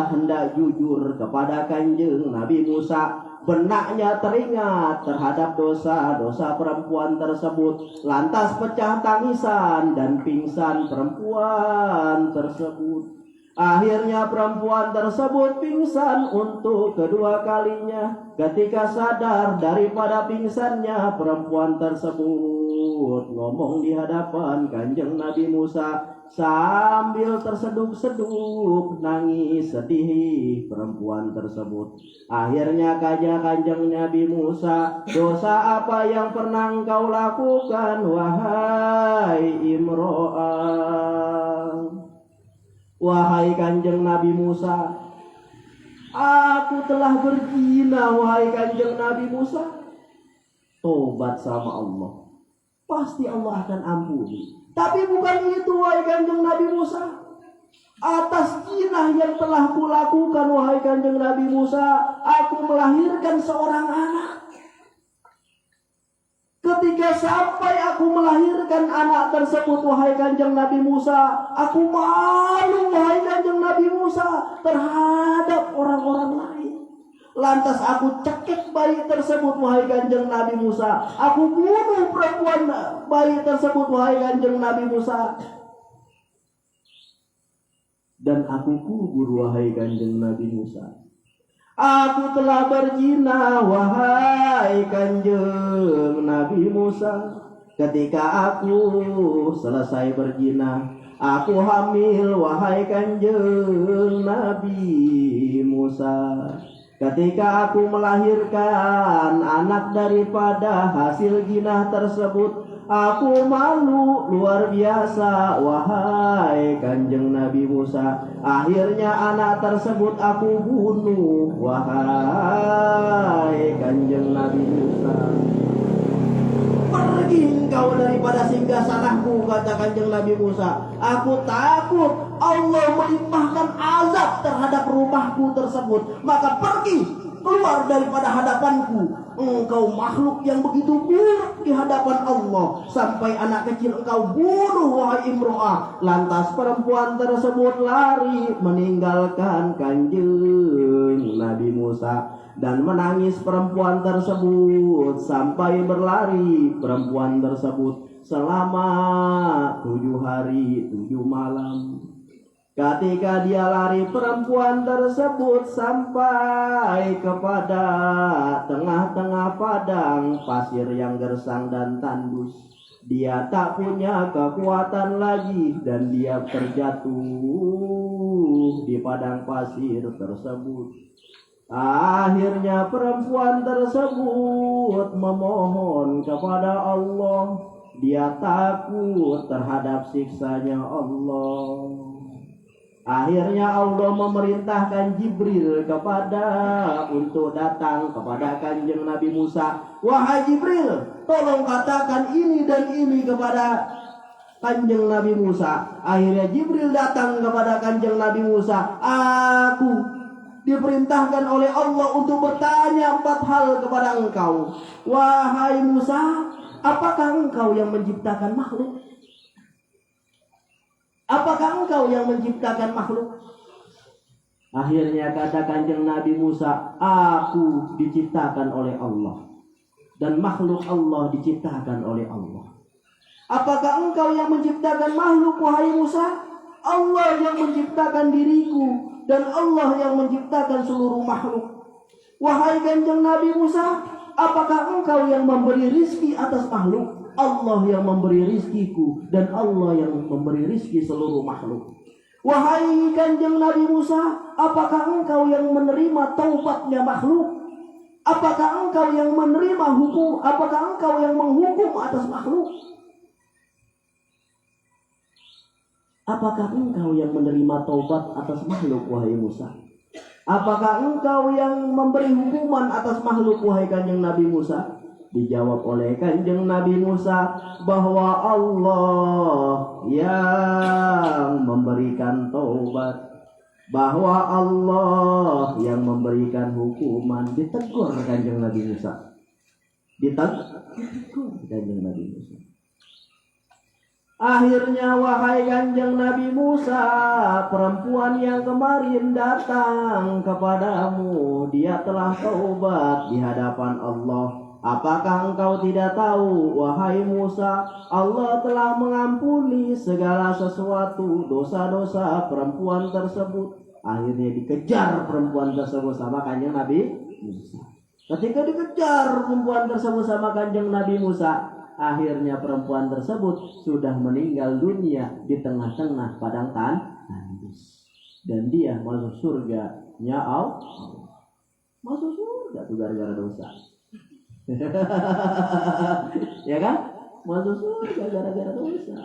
hendak jujur kepada Kanjeng Nabi Musa. Benaknya teringat terhadap dosa-dosa perempuan tersebut. Lantas pecah tangisan dan pingsan perempuan tersebut. Akhirnya perempuan tersebut pingsan untuk kedua kalinya. Ketika sadar daripada pingsannya, perempuan tersebut ngomong di hadapan Kanjeng Nabi Musa sambil terseduk-seduk, nangis sedih perempuan tersebut. Akhirnya Kanjeng Nabi Musa, dosa apa yang pernah engkau lakukan, wahai imro'ah? Wahai Kanjeng Nabi Musa, aku telah berzina, wahai Kanjeng Nabi Musa. Tobat sama Allah, pasti Allah akan ampuni. Tapi bukan itu, wahai Kanjeng Nabi Musa. Atas zina yang telah kulakukan, wahai Kanjeng Nabi Musa, aku melahirkan seorang anak. Ketika sampai aku melahirkan anak tersebut, wahai Kanjeng Nabi Musa, aku malu, wahai Kanjeng Nabi Musa, terhadap orang-orang lain. Lantas aku cekik bayi tersebut, wahai Kanjeng Nabi Musa. Aku bunuh perempuan bayi tersebut, wahai Kanjeng Nabi Musa. Dan aku kubur, wahai Kanjeng Nabi Musa. Aku telah berzina, wahai Kanjeng Nabi Musa. Ketika aku selesai berzina, aku hamil, wahai Kanjeng Nabi Musa. Ketika aku melahirkan anak daripada hasil zina tersebut, aku malu luar biasa, wahai Kanjeng Nabi Musa. Akhirnya anak tersebut aku bunuh, wahai Kanjeng Nabi Musa. Pergi engkau daripada singgasanahku, kata Kanjeng Nabi Musa. Aku takut Allah melimpahkan azab terhadap rumahku tersebut. Maka pergi, keluar daripada hadapanku. Engkau makhluk yang begitu buruk di hadapan Allah. Sampai anak kecil engkau bunuh, wahai imro'ah. Lantas perempuan tersebut lari meninggalkan Kanjeng Nabi Musa. Dan menangis perempuan tersebut sampai berlari perempuan tersebut selama 7 hari 7 malam. Ketika dia lari perempuan tersebut sampai kepada tengah-tengah padang pasir yang gersang dan tandus. Dia tak punya kekuatan lagi dan dia terjatuh di padang pasir tersebut. Akhirnya perempuan tersebut memohon kepada Allah. Dia takut terhadap siksanya Allah. Akhirnya Allah memerintahkan Jibril untuk datang kepada Kanjeng Nabi Musa. Wahai Jibril, tolong katakan ini dan ini kepada Kanjeng Nabi Musa. Akhirnya Jibril datang kepada Kanjeng Nabi Musa. Aku diperintahkan oleh Allah untuk bertanya 4 hal kepada engkau. Wahai Musa, apakah engkau yang menciptakan makhluk? Apakah engkau yang menciptakan makhluk? Akhirnya kata Kanjeng Nabi Musa, aku diciptakan oleh Allah. Dan makhluk Allah diciptakan oleh Allah. Apakah engkau yang menciptakan makhluk, wahai Musa? Allah yang menciptakan diriku. Dan Allah yang menciptakan seluruh makhluk. Wahai Kanjeng Nabi Musa, apakah engkau yang memberi rizki atas makhluk? Allah yang memberi rizkiku. Dan Allah yang memberi rizki seluruh makhluk. Wahai Kanjeng Nabi Musa, apakah engkau yang menerima taubatnya makhluk? Apakah engkau yang menerima hukum? Apakah engkau yang menghukum atas makhluk? Apakah engkau yang menerima taubat atas makhluk, wahai Musa? Apakah engkau yang memberi hukuman atas makhluk, wahai Kanjeng Nabi Musa? Dijawab oleh Kanjeng Nabi Musa bahwa Allah yang memberikan taubat, bahwa Allah yang memberikan hukuman. Ditegur Kanjeng Nabi Musa. Ditegur Kanjeng Nabi Musa. Akhirnya wahai Kanjeng Nabi Musa, perempuan yang kemarin datang kepadamu, dia telah taubat di hadapan Allah. Apakah engkau tidak tahu, wahai Musa, Allah telah mengampuni segala sesuatu dosa-dosa perempuan tersebut. Akhirnya dikejar perempuan tersebut sama Kanjeng Nabi Musa. Ketika dikejar perempuan tersebut sama Kanjeng Nabi Musa, akhirnya perempuan tersebut sudah meninggal dunia di tengah-tengah padang tandus. Dan dia masuk surganya Allah. Masuk surga itu gara-gara dosa. Ya kan? Masuk surga gara-gara dosa.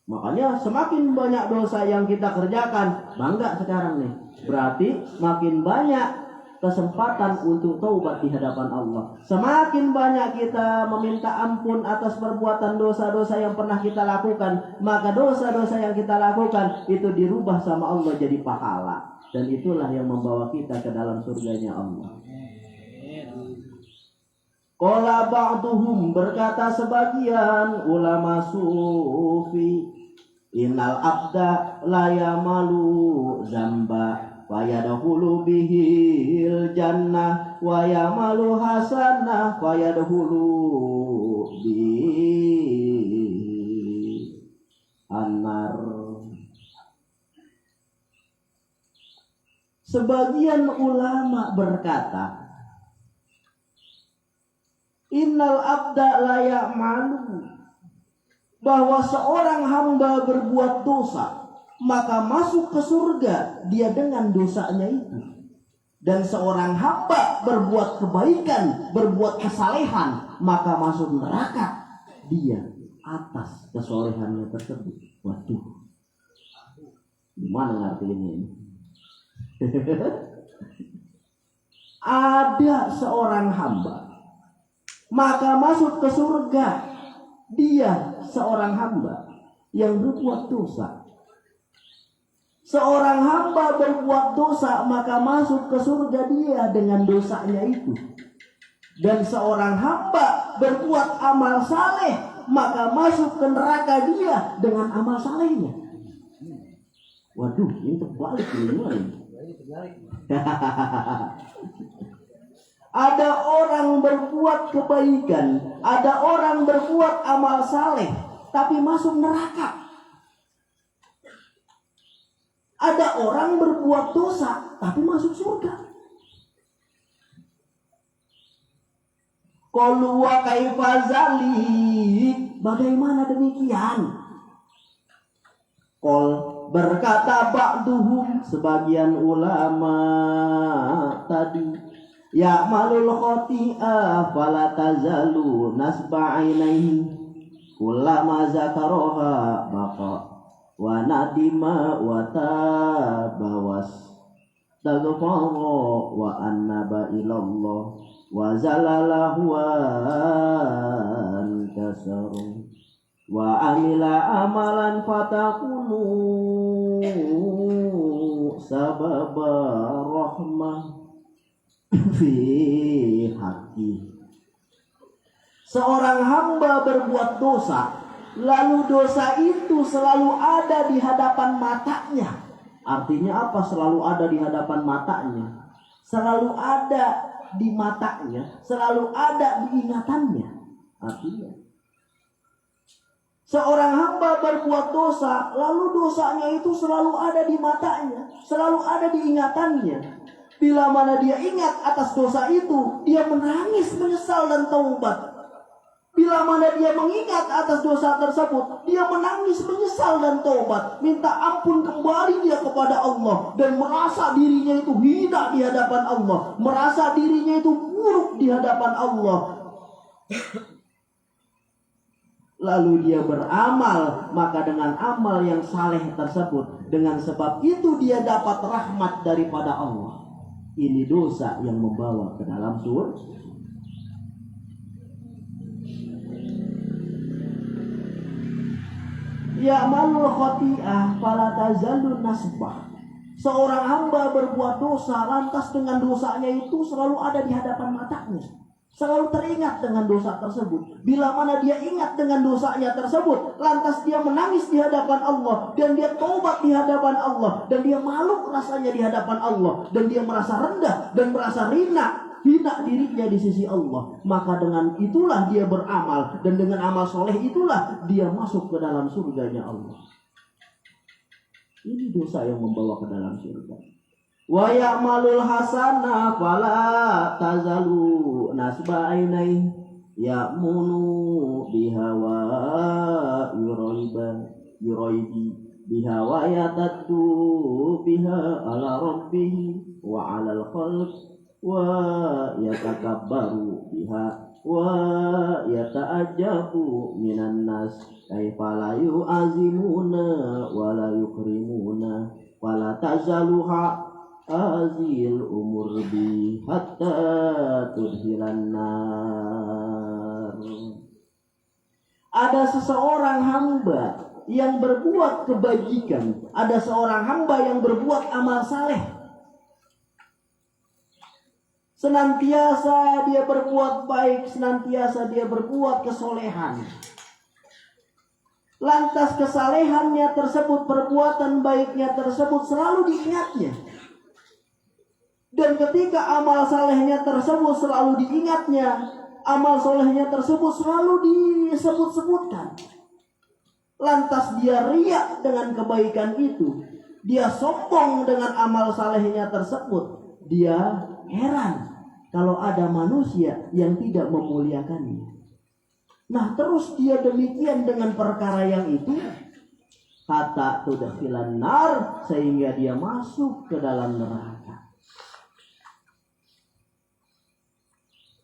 Makanya semakin banyak dosa yang kita kerjakan, bangga sekarang nih. Berarti makin banyak kesempatan untuk taubat di hadapan Allah. Semakin banyak kita meminta ampun atas perbuatan dosa-dosa yang pernah kita lakukan, maka dosa-dosa yang kita lakukan itu dirubah sama Allah jadi pahala. Dan itulah yang membawa kita ke dalam surganya Allah. Qala ba'duhum, berkata sebagian ulama sufi, innal abda la yamalu zamba fayadkhulu bihil jannah wa yamalu hasanah fayadkhulu bihi annar. Sebagian ulama berkata, innal abda la ya'malu, bahwa seorang hamba berbuat dosa maka masuk ke surga dia dengan dosanya itu. Dan seorang hamba berbuat kebaikan, berbuat kesalehan, maka masuk neraka dia atas kesolehannya tersebut. Waduh, gimana artinya ini? Ada seorang hamba maka masuk ke surga dia seorang hamba yang berbuat dosa. Seorang hamba berbuat dosa maka masuk ke surga dia dengan dosanya itu. Dan seorang hamba berbuat amal saleh maka masuk ke neraka dia dengan amal salehnya. Waduh, ini terbalik ini. Ada orang berbuat kebaikan, ada orang berbuat amal saleh, tapi masuk neraka. Ada orang berbuat dosa, tapi masuk surga. Qalu wa kaifa zalik, bagaimana demikian? Qol, berkata ba'duhum, sebagian ulama tadi, ya malul khoti'ah fala tazalu nasba ainaihi kullama zakaroha baqa wa nadima wa tabawas taghfara wa annaba ilallah wa zalalahu kasaru wa amila amalan fatakunu sababa rahmah fi haqi. Seorang hamba berbuat dosa, lalu dosa itu selalu ada di hadapan matanya. Artinya apa? Selalu ada di hadapan matanya, selalu ada di matanya, selalu ada di ingatannya. Artinya seorang hamba berbuat dosa, lalu dosanya itu selalu ada di matanya, selalu ada di ingatannya. Bila mana dia ingat atas dosa itu, dia menangis, menyesal dan taubat. Bila mana dia mengingat atas dosa tersebut, dia menangis, menyesal dan taubat, minta ampun kembali dia kepada Allah, dan merasa dirinya itu hina di hadapan Allah, merasa dirinya itu buruk di hadapan Allah. Lalu dia beramal, maka dengan amal yang saleh tersebut, dengan sebab itu dia dapat rahmat daripada Allah. Ini dosa yang membawa ke dalam surga. Ya'malul khati'ah fala tazallu nasbah. Seorang hamba berbuat dosa, lantas dengan dosanya itu selalu ada di hadapan matanya, selalu teringat dengan dosa tersebut. Bila mana dia ingat dengan dosanya tersebut, lantas dia menangis di hadapan Allah, dan dia taubat di hadapan Allah, dan dia malu rasanya di hadapan Allah, dan dia merasa rendah dan merasa hina dirinya di sisi Allah. Maka dengan itulah dia beramal, dan dengan amal soleh itulah dia masuk ke dalam surganya Allah. Ini dosa yang membawa ke dalam surga. Wa ya'malul hasanah fala tazalu nasba ainai ya'munu biha wa yuraibi biha wa yatattu biha ala rabbih wa ala al-khalq wa yatakabbaru biha wa yata'ajabu minan nas kaifa la yu'azimuna wa la yukrimuna wa la tazaluha azil umur bi hatta tudhilan nar. Ada seseorang hamba yang berbuat kebajikan, ada seorang hamba yang berbuat amal saleh, senantiasa dia berbuat baik, senantiasa dia berbuat kesolehan. Lantas kesalehannya tersebut, perbuatan baiknya tersebut selalu diingatnya. Dan ketika amal salehnya tersebut selalu diingatnya, amal solehnya tersebut selalu disebut-sebutkan. Lantas dia riak dengan kebaikan itu, dia sombong dengan amal salehnya tersebut. Dia heran kalau ada manusia yang tidak memuliakannya. Nah, terus dia demikian dengan perkara yang itu, kata tudkhilan nar, sehingga dia masuk ke dalam neraka.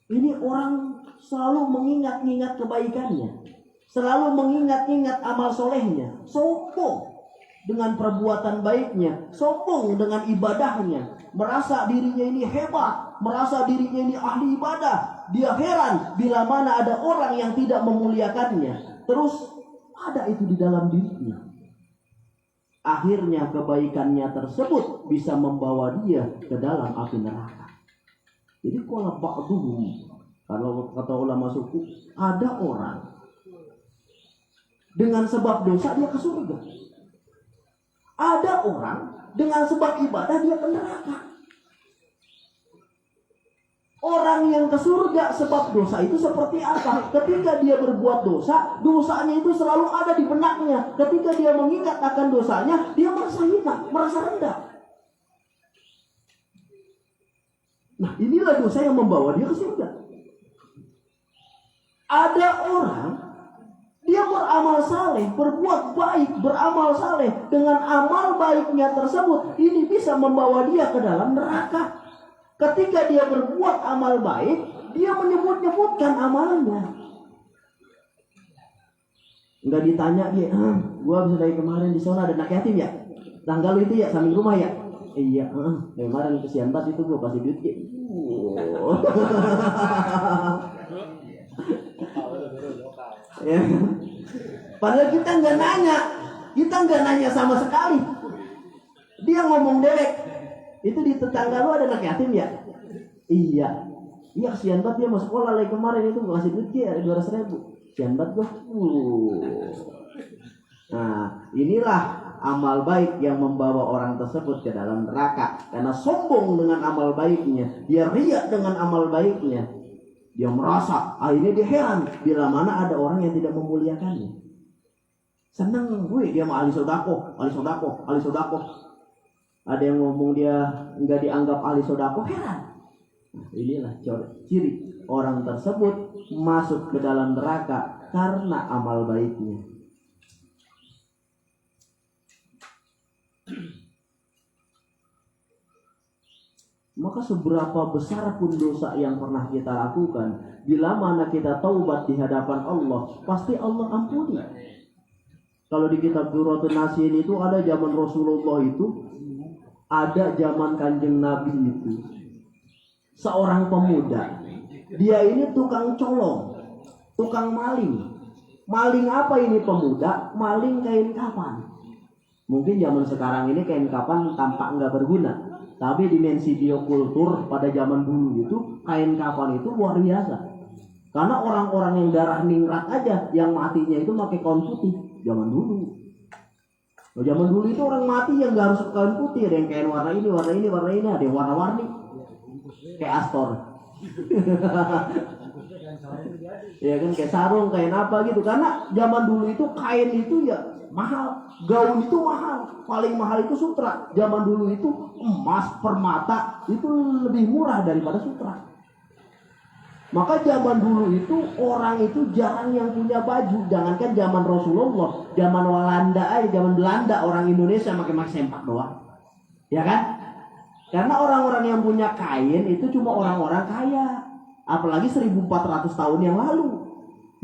Ini orang selalu mengingat-ingat kebaikannya, selalu mengingat-ingat amal solehnya, sombong dengan perbuatan baiknya, sombong dengan ibadahnya, merasa dirinya ini hebat, merasa dirinya ini ahli ibadah. Dia heran bila mana ada orang yang tidak memuliakannya. Terus ada itu di dalam dirinya. Akhirnya kebaikannya tersebut bisa membawa dia ke dalam api neraka. Jadi kalau ba'duhum, kalau kata ulama suku, ada orang dengan sebab dosa dia ke surga. Ada orang dengan sebab ibadah dia ke neraka. Orang yang ke surga sebab dosa itu seperti apa? Ketika dia berbuat dosa, dosanya itu selalu ada di benaknya. Ketika dia mengingat akan dosanya, dia merasa hina, merasa rendah. Nah, inilah dosa yang membawa dia ke surga. Ada orang, dia beramal saleh, berbuat baik, beramal saleh. Dengan amal baiknya tersebut, ini bisa membawa dia ke dalam neraka. Ketika dia berbuat amal baik, dia menyebut-nyebutkan amalnya. Enggak ditanya dia, gua bisa dari kemarin di sana ada anak yatim ya? Tanggal itu ya, samping rumah ya? Iya, kemarin kesian banget itu gua kasih duit ya. Ya. Padahal kita nggak nanya sama sekali. Dia ngomong dewek. Itu di tetangga lu ada anak yatim ya? Iya. Iya, kasihan banget dia mau sekolah lagi kemarin itu ngasih duit dia 200.000. Kasihan banget gua. Nah, inilah amal baik yang membawa orang tersebut ke dalam neraka. Karena sombong dengan amal baiknya, dia riak dengan amal baiknya, dia merasa, akhirnya dia heran bila mana ada orang yang tidak memuliakannya. Seneng gue dia sama ahli sodako. Ada yang ngomong dia nggak dianggap ahli sodako, heran. Nah, inilah ciri orang tersebut masuk ke dalam neraka karena amal baiknya. Maka seberapa besar pun dosa yang pernah kita lakukan, bila mana kita taubat di hadapan Allah, pasti Allah ampuni. Kalau di kitab Dzurratun Nasihin itu ada zaman Rasulullah itu, ada zaman Kanjeng Nabi itu. Seorang pemuda, dia ini tukang colong, tukang maling. Maling apa ini pemuda? Maling kain kafan. Mungkin zaman sekarang ini kain kafan tampak nggak berguna. Tapi dimensi biokultur pada zaman dulu itu kain kafan itu luar biasa. Karena orang-orang yang darah ningrat aja yang matinya itu pakai kain putih zaman dulu. Nah, zaman dulu itu orang mati yang nggak harus kain putih, ada yang kain warna ini, ada yang warna-warni kayak Astor. Ya kan, kayak sarung, kain apa gitu. Karena zaman dulu itu kain itu ya mahal, gaun itu mahal, paling mahal itu sutra. Zaman dulu itu emas, permata itu lebih murah daripada sutra. Maka zaman dulu itu orang itu jarang yang punya baju. Jangankan zaman Rasulullah, zaman Belanda orang Indonesia pakai sempak doang, ya kan? Karena orang-orang yang punya kain itu cuma orang-orang kaya, apalagi 1400 tahun yang lalu.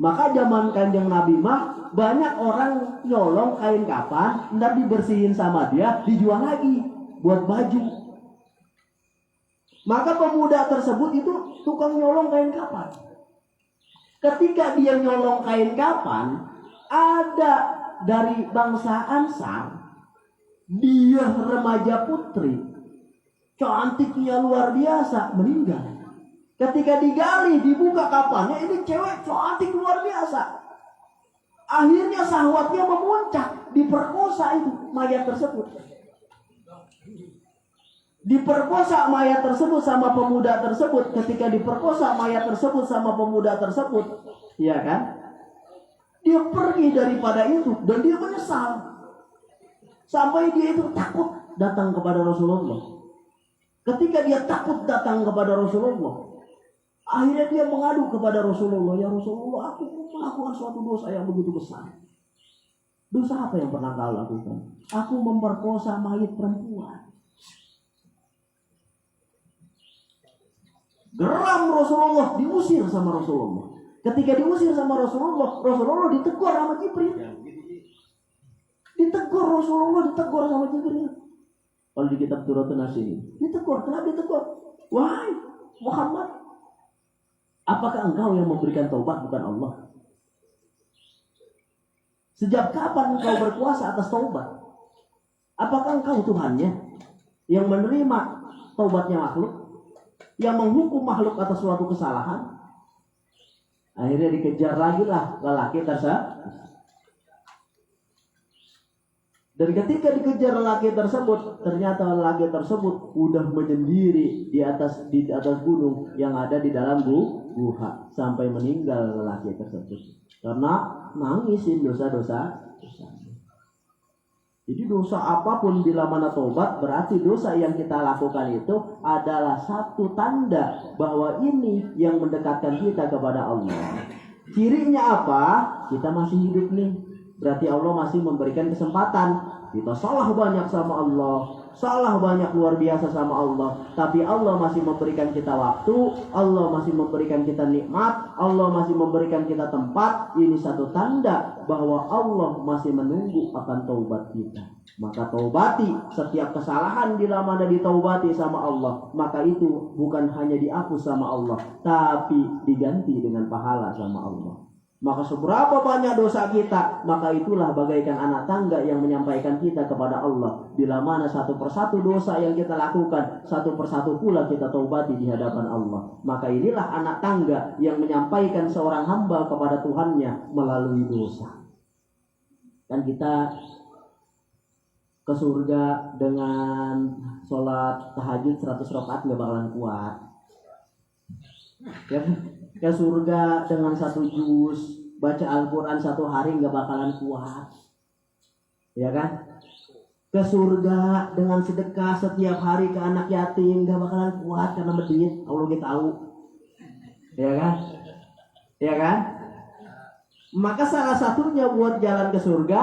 Maka zaman Kanjeng Nabi mah banyak orang nyolong kain kafan, ntar dibersihin sama dia, dijual lagi buat baju. Maka pemuda tersebut itu tukang nyolong kain kafan. Ketika dia nyolong kain kafan, ada dari bangsa Ansar, dia remaja putri, cantiknya luar biasa, meninggal. Ketika digali, dibuka kafannya, ini cewek cantik luar biasa. Akhirnya syahwatnya memuncak, diperkosa itu mayat tersebut. Diperkosa mayat tersebut sama pemuda tersebut. Ketika diperkosa mayat tersebut sama pemuda tersebut, ya kan? Dia pergi daripada itu dan dia menyesal. Sampai dia itu takut datang kepada Rasulullah. Ketika dia takut datang kepada Rasulullah, akhirnya dia mengadu kepada Rasulullah, ya Rasulullah, aku melakukan suatu dosa yang begitu besar. Dosa apa yang pernah kau lakukan? Aku memperkosa mayat perempuan. Geram Rasulullah, diusir sama Rasulullah. Ketika diusir sama Rasulullah, Rasulullah ditegur sama Jibril. Ditegur Rasulullah, ditegur sama Jibril. Kalau di kitab Dzurratun Nasihin, ditegur. Kenapa ditegur? Wahai Muhammad, apakah engkau yang memberikan taubat bukan Allah? Sejak kapan engkau berkuasa atas taubat? Apakah engkau Tuhannya yang menerima taubatnya makhluk, yang menghukum makhluk atas suatu kesalahan? Akhirnya dikejar lagi lah lelaki tersebut. Dan ketika dikejar lelaki tersebut, ternyata lelaki tersebut udah menyendiri di atas gunung yang ada di dalam guha sampai meninggal lelaki tersebut karena nangisin dosa-dosa. Jadi dosa apapun bila mana tobat, berarti dosa yang kita lakukan itu adalah satu tanda bahwa ini yang mendekatkan kita kepada Allah. Cirinya apa? Kita masih hidup nih. Berarti Allah masih memberikan kesempatan. Kita salah banyak sama Allah, salah banyak luar biasa sama Allah, tapi Allah masih memberikan kita waktu, Allah masih memberikan kita nikmat, Allah masih memberikan kita tempat. Ini satu tanda bahwa Allah masih menunggu akan taubat kita. Maka taubati setiap kesalahan bila mana ditaubati sama Allah, maka itu bukan hanya dihapus sama Allah, tapi diganti dengan pahala sama Allah. Maka seberapa banyak dosa kita, maka itulah bagaikan anak tangga yang menyampaikan kita kepada Allah. Bila mana satu persatu dosa yang kita lakukan, satu persatu pula kita taubati di hadapan Allah. Maka inilah anak tangga yang menyampaikan seorang hamba kepada Tuhannya melalui dosa. Dan kita ke surga dengan sholat tahajud 100 rakaat gak bakalan kuat. Ya, ke surga dengan 1 juz baca Al-Quran 1 hari gak bakalan kuat. Ya kan? Ke surga dengan sedekah setiap hari ke anak yatim gak bakalan kuat karena medit. Allah kita tahu. Ya kan? Ya kan? Maka salah satunya buat jalan ke surga,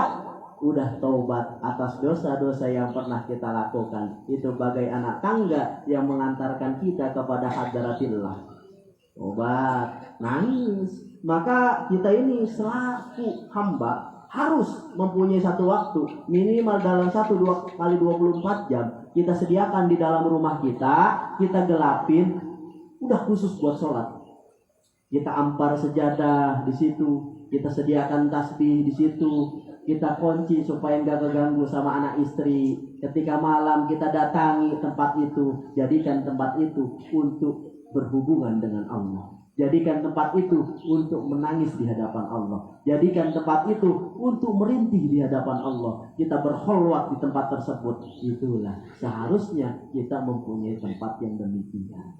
udah taubat atas dosa-dosa yang pernah kita lakukan. Itu bagai anak tangga yang mengantarkan kita kepada hadratillah. Tobat, nangis. Maka kita ini selaku hamba harus mempunyai satu waktu minimal dalam 1-2 kali 24 jam kita sediakan di dalam rumah kita gelapin, udah khusus buat sholat. Kita ampar sejadah di situ, kita sediakan tasbih di situ, kita kunci supaya nggak keganggu sama anak istri. Ketika malam kita datangi tempat itu, jadikan tempat itu untuk berhubungan dengan Allah. Jadikan tempat itu untuk menangis di hadapan Allah. Jadikan tempat itu untuk merintih di hadapan Allah. Kita berkholwat di tempat tersebut. Itulah seharusnya kita mempunyai tempat yang demikian.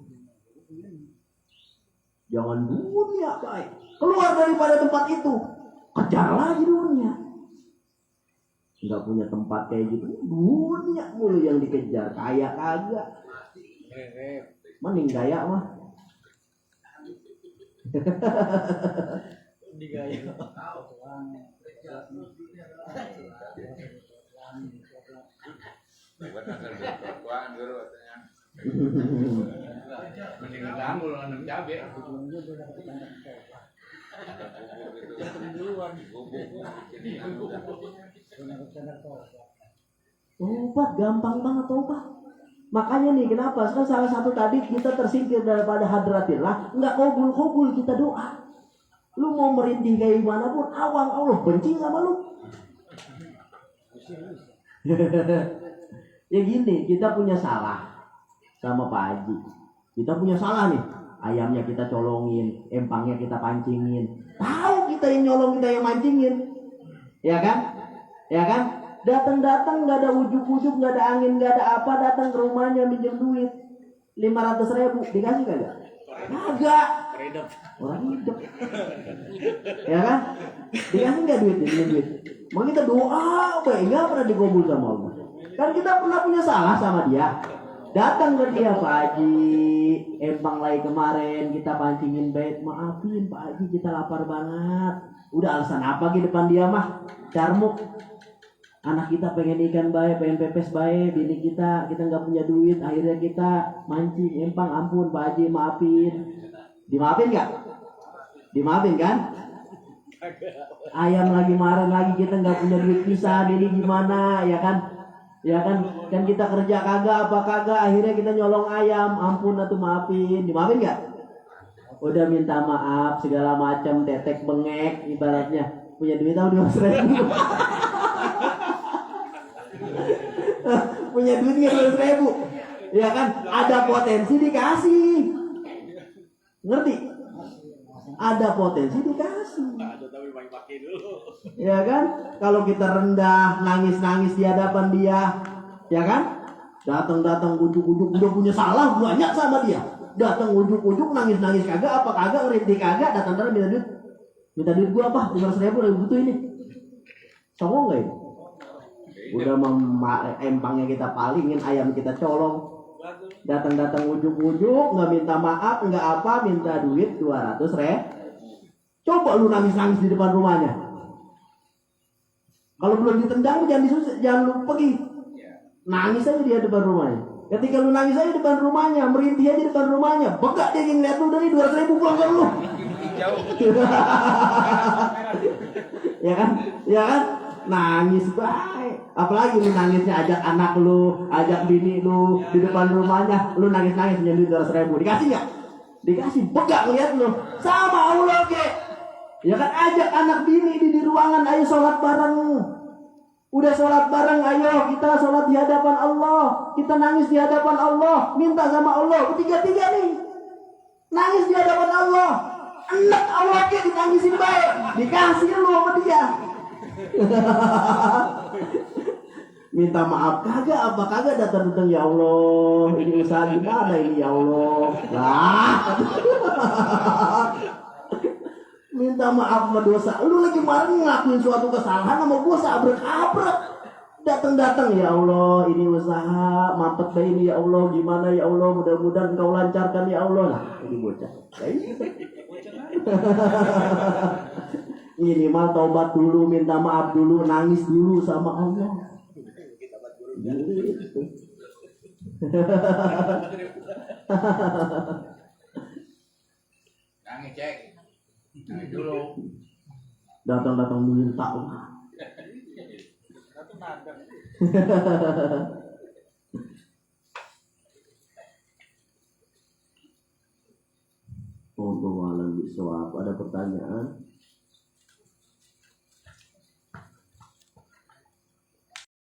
Jangan dunia baik, keluar daripada tempat itu, kejar lagi dunia. Nggak punya tempat kayak gitu, dunia mulu yang dikejar. Kaya kagak, mending gaya mah. Digaya. Mendingan kamu lo nanam cabai. Tobat gampang banget tobat. Makanya nih kenapa? Kan salah satu tadi kita tersingkir daripada hadratillah, nggak kobul kita doa. Lu mau merintih kayak gimana pun, awang Allah benci sama lu. Ya gini, kita punya salah sama Pak Haji. Kita punya salah nih, ayamnya kita colongin, empangnya kita pancingin. Tahu kita yang nyolong, kita yang mancingin, ya kan? Ya kan? Datang nggak ada ujuk-ujuk, nggak ada angin, nggak ada apa, datang ke rumahnya minjem duit 500.000, dikasih kagak? Kagak. Orang hidup, ya kan? Dikasih nggak duit? Mau kita doa, nggak pernah dikabul sama Allah. Kan kita pernah punya salah sama dia. Datang ke dia, Pak Haji, empang lagi kemarin kita pancingin baik, maafin Pak Haji, kita lapar banget. Udah alasan apa di depan dia mah? Carmuk. Anak kita pengen ikan baik, pengen pepes baik, bini kita nggak punya duit, akhirnya kita mancing empang, ampun Pak Haji, maafin. Dimaafin nggak? Dimaafin kan? Ayam lagi marah lagi, kita nggak punya duit pisan, ini gimana, ya kan? Ya kan kita kerja kagak apa kagak, akhirnya kita nyolong ayam, ampun atuh maafin. Dimaafin nggak? Udah minta maaf segala macam, tetek bengek ibaratnya, punya duit tahu 200.000. Punya duit 200.000, ya kan? Ada potensi dikasih, ngerti? Ada potensi dikasih, ya kan? Kalau kita rendah, nangis di hadapan dia, ya kan? Datang ujuk-ujuk, udah punya salah banyak sama dia. Datang ujuk-ujuk, nangis kagak, apa kagak, ngerti kagak, datang minta duit gua apa? 500.000 udah butuh ini. Songong nggak ini? Udah empangnya kita palingin, ayam kita colong. Datang ujuk-ujuk, nggak minta maaf, nggak apa, minta duit 200.000. Coba lu nangis di depan rumahnya. Kalau belum ditendang jangan lu pergi. Nangis aja dia depan rumahnya. Ketika lu nangis aja depan rumahnya, merintih aja depan rumahnya, begak dia ngeliat lu dari 200.000 pulang ke lu. Ya kan? Nangis baik. Apalagi lu nangisnya ajak anak lu, ajak bini lu di depan rumahnya, lu nangis punya duit 200.000, dikasih nggak? Dikasih, begak ngeliat lu. Sama Allah ke. Ya kan, ajak anak bini di ruangan, ayo sholat bareng. Udah sholat bareng, ayo kita sholat di hadapan Allah. Kita nangis di hadapan Allah. Minta sama Allah. Bertiga-tiga nih. Nangis di hadapan Allah. Enak Allah ke ditangisin baik. Dikasih lu sama dia. Minta maaf kagak, apa kagak datang-datang, ya Allah. Ini usaha gimana ini, ya Allah. Lah. Minta maaf sama dosa. Lu lagi kemarin ngelakuin suatu kesalahan sama gue, sabrek-abrek. Datang-datang, ya Allah, ini usaha mampet bayi ini, ya Allah, gimana ya Allah, mudah-mudahan Engkau lancarkan ya Allah. Nah, ini bocah. Minimal taubat dulu, minta maaf dulu, nangis dulu sama Allah. Nangis cek. Nangis dulu. Datang-datang minta. Oh, alam bisawab. Ada pertanyaan?